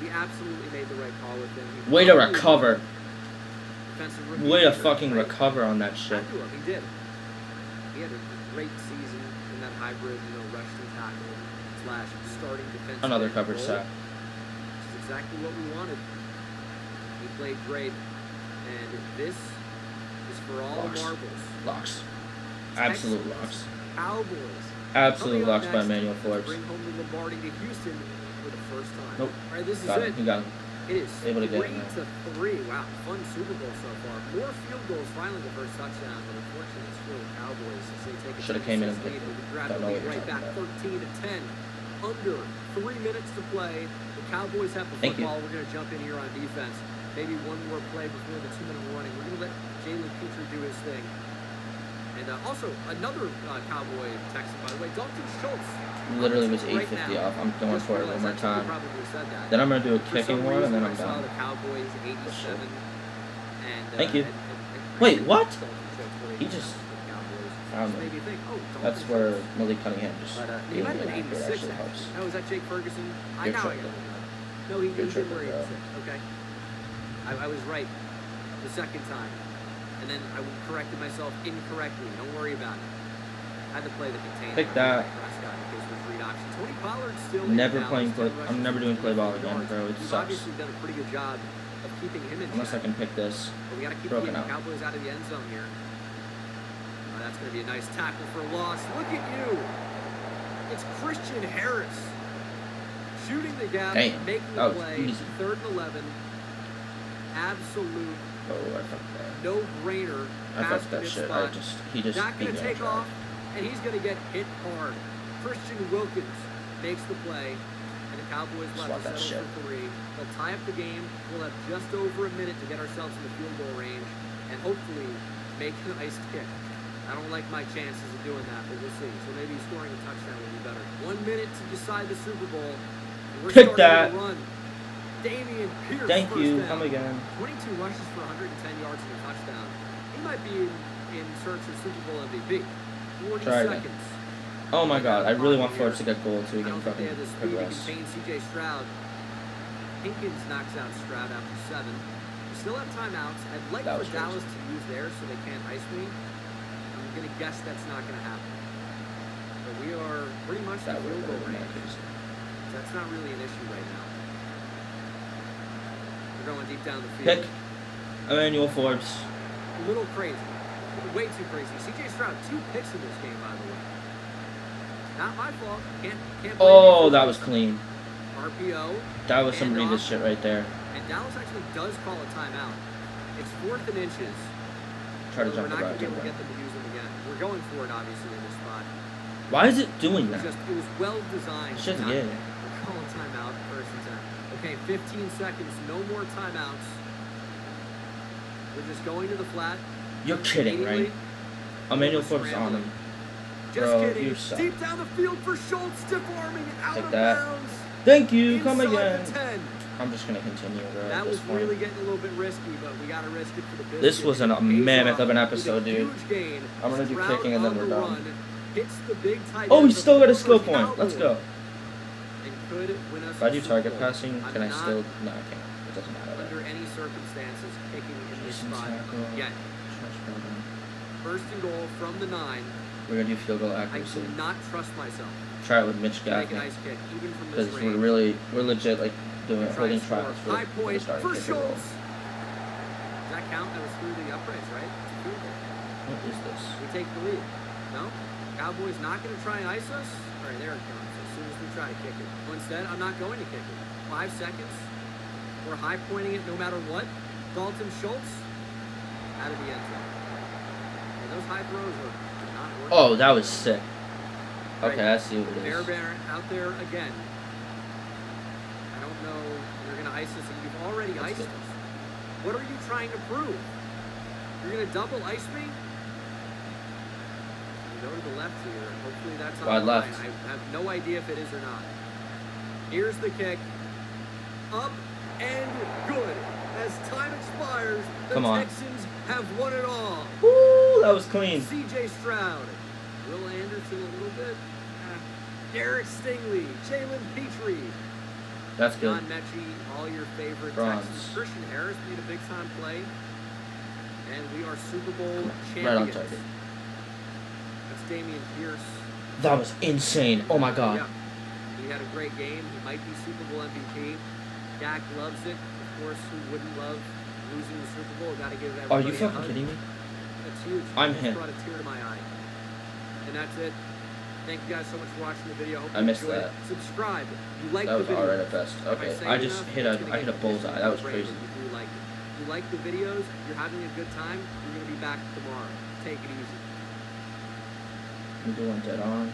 We absolutely made the right call with him. He Way to probably recover. defensive rookie Way to of the year, fucking right? recover on that shit. Back to him, he did. He had a great season in that hybrid, rush and tackle / starting defensive Another end coverage role. sack. Which is exactly what we wanted. He played great, and this is for all Locks. marbles. Locks. Absolute Texans, locks. Cowboys. Absolute Coming up locks by next, Emmanuel let's Forbes. Bring home the Lombardi to Houston for the first time. Nope. All right, this is Got it. him. He got him. It is Able to get 3 him to 3. Wow, fun Super Bowl so far. More field goals. Finally, the first touchdown, but unfortunately, it's for the Cowboys as they take a Should've came in and 10-6 lead. picked it. We grab Don't the know lead what you're right back, talking 13 to 10. under 3 minutes to play. The Cowboys have the Thank you. football. We're going to jump in here on defense. Maybe one more play before the 2-minute warning. We're going to let Jalen Petrie do his thing. And also, another Cowboy Texan, by the way, Dalton Schultz. Literally was right 850 now. off. I'm going Just for it realized one more I time. probably said that. Then I'm going to do a For kicking some one, and then reason, I'm I saw done. the Cowboys 87. And, Thank you. and Wait, what? Dalton Schultz really He just the Cowboys. found Made me. me think, oh, Dalton That's Schultz. where Malik Cunningham just But he gave might me have an been accurate 86 actually helps. actually. Oh, is that Jake Ferguson? I Good know. triple. No, he Good didn't wear triple, 86. Okay. I was right the second time. And then I corrected myself incorrectly. Don't worry about it. I had to play the container. Pick that. Prescott in case it was read option. Tony Pollard still Never in playing Dallas, play. 10 I'm rushes, never doing play ball 24 again, yards. bro. It He's sucks. obviously done a pretty good job of keeping him in Unless I check. can pick this. But we got to keep Broken the out. Cowboys out of the end zone here. That's going to be a nice tackle for loss. Look at you. It's Christian Harris shooting the gap, Damn, making that the was play. easy. 3rd and 11. Absolute Oh, I fucked that. no-brainer. I pass fucked to that this shit. spot. He just Not beat going me to on take track. off, and he's going to get hit hard. Christian Wilkins makes the play, and the Cowboys Swat left to that settle shit. for 3. They'll tie up the game. We'll have just over a minute to get ourselves in the field goal range, and hopefully make an iced kick. I don't like my chances of doing that, but we'll see. So maybe scoring a touchdown would be better. 1 minute to decide the Super Bowl. We're Pick starting that. to run. Damian Pierce. Thank first you. down. Come again. 22 rushes for 110 yards and a touchdown. He might be in search of Super Bowl MVP. 40 Try again. seconds. Oh my god, I really want Forbes Forbes to get gold so we I can don't think they fucking have the speed to progress. contain C.J. Stroud. Hinkins knocks out Stroud after 7. We still have timeouts. I'd like That for was Dallas to use theirs so they can't ice me. I'm going to guess that's not going to happen. But we are pretty much That the would field goal have been range. crazy. So that's not really an issue right now. We're going deep down the field. Pick Emmanuel Forbes. A little crazy. Way too crazy. C.J. Stroud, 2 picks in this game, by the way. Not my fault. Can't blame Oh, me for that it. was clean. RPO. That was some Handoff. Revis shit right there. And Dallas actually does call a timeout. It's 4th and inches. Try to We're jump not the going route. to be able to get them to use them again. We're going for it, obviously, in this spot. Why is it doing It that? was well designed. It's just not- gay. We're calling timeout, 1st and 10. Okay, 15 seconds. No more timeouts. We're just going to the flat. You're kidding, right? Immediately. Emmanuel Forbes is on him. Just Bro, kidding. you suck. Deep down the field for Schultz, stiff arming it out Take of that. bounds. Thank you. Come Inside again. the 10. I'm just gonna continue, bro. That At was this point. really getting a little bit risky, but we got to risk it for the business. This was a mammoth of an episode, dude. Huge gain. I'm gonna do Stroud kicking and then on we're the done. run, hits the big tight Oh, end we still got a before skill point. Let's Cowboys. go. And could win us If I the do Super target Bowl. passing, I'm can I not still? No, I can't. It doesn't matter. under any circumstances kicking in this Decent spot tackle. yet. Trash program. 1st and goal from the 9. We're gonna do field goal I accuracy. do not trust myself Try it with Mitch to make a Gaffney nice kick, even from this because range. we're legit like doing Try holding and score. trials for High the point starting for kicker role. Schultz. Does that count? That was through the uprights, right? It's a field goal. What is this? We take the lead. No? Cowboys not going to try and ice us? All right, there it comes. As soon as we try to kick it. Well, instead, I'm not going to kick it. 5 seconds. We're high pointing it no matter what. Dalton Schultz out of the end zone. And those high throws are not working. Oh, that was sick. Right. Okay, I see what it Bear is. Bear out there again. I don't know. You're going to ice us, and you've already That's iced good. us. What are you trying to prove? You're going to double ice me? You go to the left here. Hopefully that's on Wide the line. left. I have no idea if it is or not. Here's the kick. Up and good. As time expires, the Come on. Texans have won it all. Woo, that was clean. C.J. Stroud. Will Anderson a little bit. Derek Stingley. Jalen Petrie. That's good. John Mechie, all your favorite Bronze. Texans. Christian Harris made a big-time play. And we are Super Bowl champions. Right on target. That's Damian Pierce. That was insane. Oh my god. Yeah. He had a great game. He might be Super Bowl MVP. Dak loves it. Of course, who wouldn't love losing the Super Bowl? Got to give everybody Are you a fucking hug. kidding me? That's huge. I'm Just him. brought a tear to my eye. And that's it. Thank you guys so much for watching the video. Hope I you missed enjoyed that. it. Subscribe. If you like That was the video. alright at best. Okay, If say I just enough, hit it's a gonna get bullseye. That was great crazy. if you like it. If you like the videos, if you're having a good time, you're going to be back tomorrow. Take it easy. I'm doing dead on.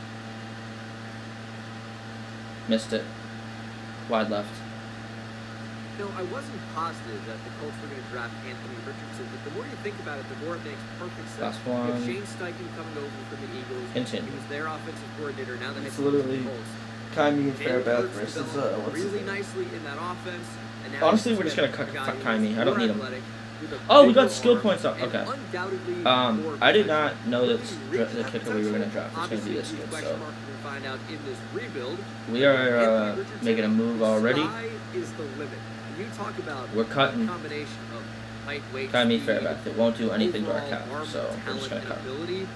Missed it. Wide left. No, I wasn't positive that the Colts were going to draft Anthony Richardson, but the more you think about it, the more it makes perfect sense. Last one. You have Shane Steichen coming over from the Eagles. Continue. He was their offensive coordinator. Now the head It's coach of the literally Colts. Kaimi and Jalen Fairbath Hurts versus developed what's his really name? nicely in that offense. And now Honestly, he's we're just got gonna cut a guy who Kaimi. is I don't more need him. athletic, with a Oh, we bigger got skill arm, points up. and Okay. undoubtedly more I did potential. not know that Will he reach the that kicker we were gonna potential? draft was gonna be Obviously, this a huge good. question So mark we're gonna find out in this rebuild. we are Anthony Richardson, making a move already. Sky is the limit. When you talk about We're cutting a combination of height, weight, Kaimi speed, Fairbath. It won't do anything to our overall cap, arm so we're just talent gonna and cut. ability,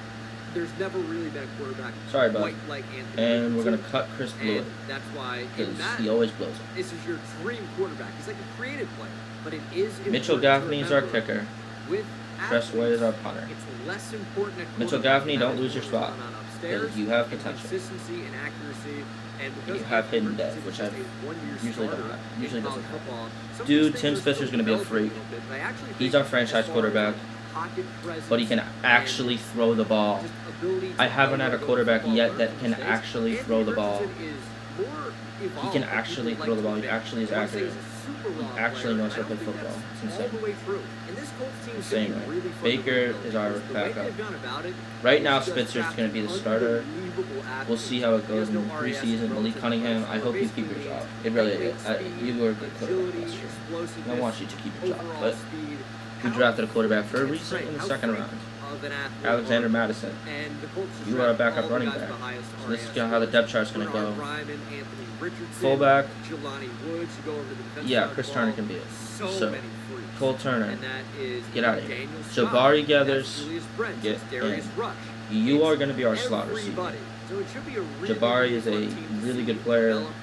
there's never really been a quarterback Sorry, bud. quite like Anthony And we're gonna Richardson. cut Chris Blewett And that's why in because that, he always blows it. this is your dream quarterback. He's like a creative player, but it is Mitchell important to Gaffney is our remember kicker. with Tressway is our athletes, punter. it's less important at Mitchell quarterback Gaffney, than don't it lose your is spot, going on upstairs, because you have and potential. consistency and accuracy, and because You have Anthony hidden depth, Richardson which is I've just a one-year usually starter don't have. in Usually college doesn't have. football, some of Dude, these Tim things are Spicer's still gonna be a developing freak. little bit, but I actually He's think our as franchise far as, quarterback, like, pocket but he can presence actually and throw the ball. just ability to I haven't had a know quarterback football, yet learn that from can mistakes. actually Anthony throw the ball. Richardson is more He evolved can than actually people throw like the ball. to He admit. actually is I won't say accurate. he's a super He raw actually player, knows how and to I play don't think football. that's It's all insane. the way through. And this Colts team is Insane, gonna be right? really fun to Baker rebuild is our because the way backup. they've gone about it Right is now, just Spitzer's drafting going to be the starter. unbelievable We'll athletes. see how it He has goes in no RAS preseason. Malik relative Cunningham, to I hope you basically keep your job. means It really height, is. speed, You were a good quarterback agility, last year. explosiveness, I want you to keep your job. overall But speed, we how drafted a quarterback for a and reason strength, in the how second freak round. of an athlete Alexander are you? Madison. And the Colts just You are a draft backup all the running guys back. with the highest So this is RAS how the depth scores. chart's going to Bernard go. Bryman, Anthony Richardson, Fullback. Jelani Woods. You go over to the defensive Yeah, side Chris of the Turner ball. can be it. So So, many freaks. Cole Turner. And that is Get out of here. Daniel Jabari Scott. Gathers, That's Julius Brent. get That's Darius in. Rush. You It's are going to be our slot receiver. everybody. So it should be a really, Jabari really is a fun team to really see good player, develop.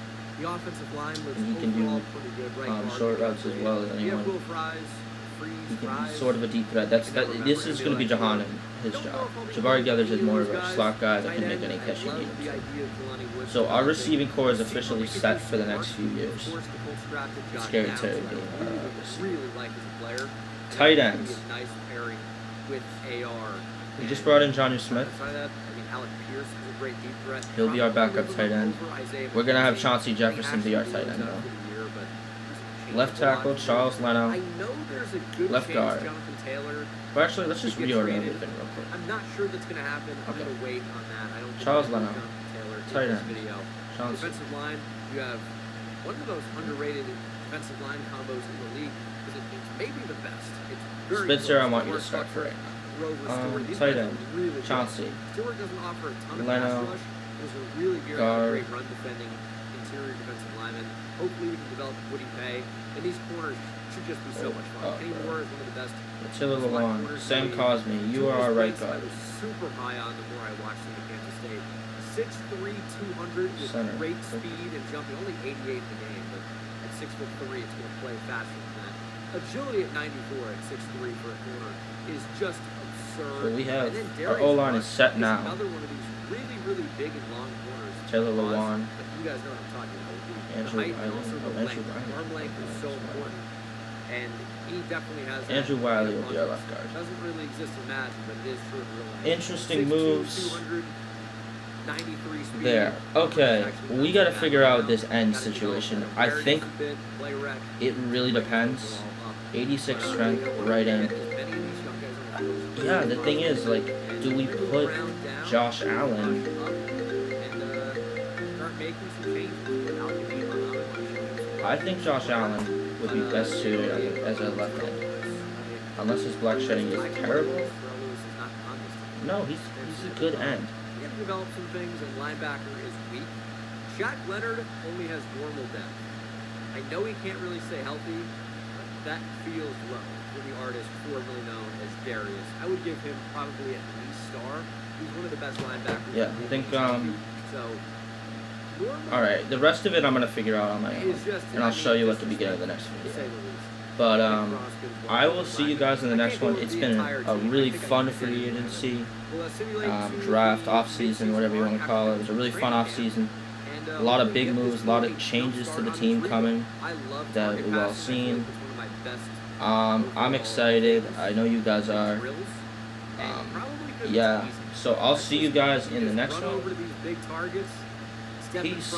The offensive line looks and he can do, overall pretty good. Right guard, short routes as well as We have anyone. Will Fries, Freeze, He can be Fries. sort of a deep threat. This is going to be Jahan and his job. Jabari Gathers is more of a slot guy that can make any catch you need him to. So our receiving core is officially set for the next few years. Scary Terry being our receiver. Really like as a player. Tight And ends. that'd be a nice pairing with AR. We just brought in Jonnu Smith. Outside of that, I mean, Alec Pierce is a great deep threat. He'll be our Probably backup moving tight end. over Isaiah We're gonna have McKenzie. Chauncey He Jefferson be our actually tight end, moves out though. for the year, but doesn't change Left a lot tackle, this Charles year. Leno. I know there's a good Left chance guard. Jonathan Taylor. Well, actually, let's just He gets reorder traded. everything real quick. I'm not sure that's going to happen. I'm Okay. going to wait on that. I don't think Charles we're gonna Leno. have Jonathan Taylor in Tight this end. video. Chauncey. Defensive line, you have one of the most underrated defensive line combos in the league because it's maybe the best. It's very Spitzer, close. I want you to Mark start for Tucker, right now. Grover Stewart. These tight guys end. are really good. Chauncey. Stewart doesn't offer a ton of Leno. pass rush. There's a really good, Guard. great run defending interior defensive lineman. Hopefully we can develop Woody Pay. And these corners should just be so much fun. Kenny bro. Moore is one of the best. Attila Lewan. Sam Cosme. You are our right guard. I was super high on the more I watched him at Kansas State. 6'3", 200 with Center. great speed and jumping. Only 88 in the game, but at 6'3", it's going to play faster than that. Agility at 94 at 6'3" for a corner is just absurd. So we have And then our Darius O-line is Rush set is now. Another one of these really, really big and long corners. Taylor Pause, Lewan. But you guys know what I'm talking about. The Andrew height and Wiley. also the Oh, length. Andrew Wiley. Arm length is so important. And he definitely has that. Andrew Wiley will be our abundance. left guard. Doesn't really exist in Madden, but it is true in real life. Interesting 6'2", moves 293 speed. there. Okay, Actually, we got to not figure bad out now. this end Gotta develop situation. that I awareness think a bit, play rec. it really depends. 86 strength, right end. Yeah, the thing is, like, do we put Josh Allen? I think Josh Allen would be best suited as a left end. Unless his black shedding is terrible. No, he's a good end. He had to develop some things, and linebacker is weak. Shaq Leonard only has normal depth. I know he can't really stay healthy, but that feels low for the artist formerly known as Darius. I would give him probably at least star. He's one of the best linebackers. Yeah, in the I think, league. So, alright, the rest of it I'm going to figure out on my own. is just, And I'll show you at the beginning of the next to say video. the least. But, I will see you guys in the next one. It's been a really fun free agency, draft, off-season, whatever you want to call it. It was a really fun off-season. A lot of big moves, a lot of changes to the team coming that we've all seen. I'm excited. I know you guys are. Yeah. So I'll see you guys in the next one. Peace.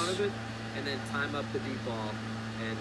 and then time up the deep ball and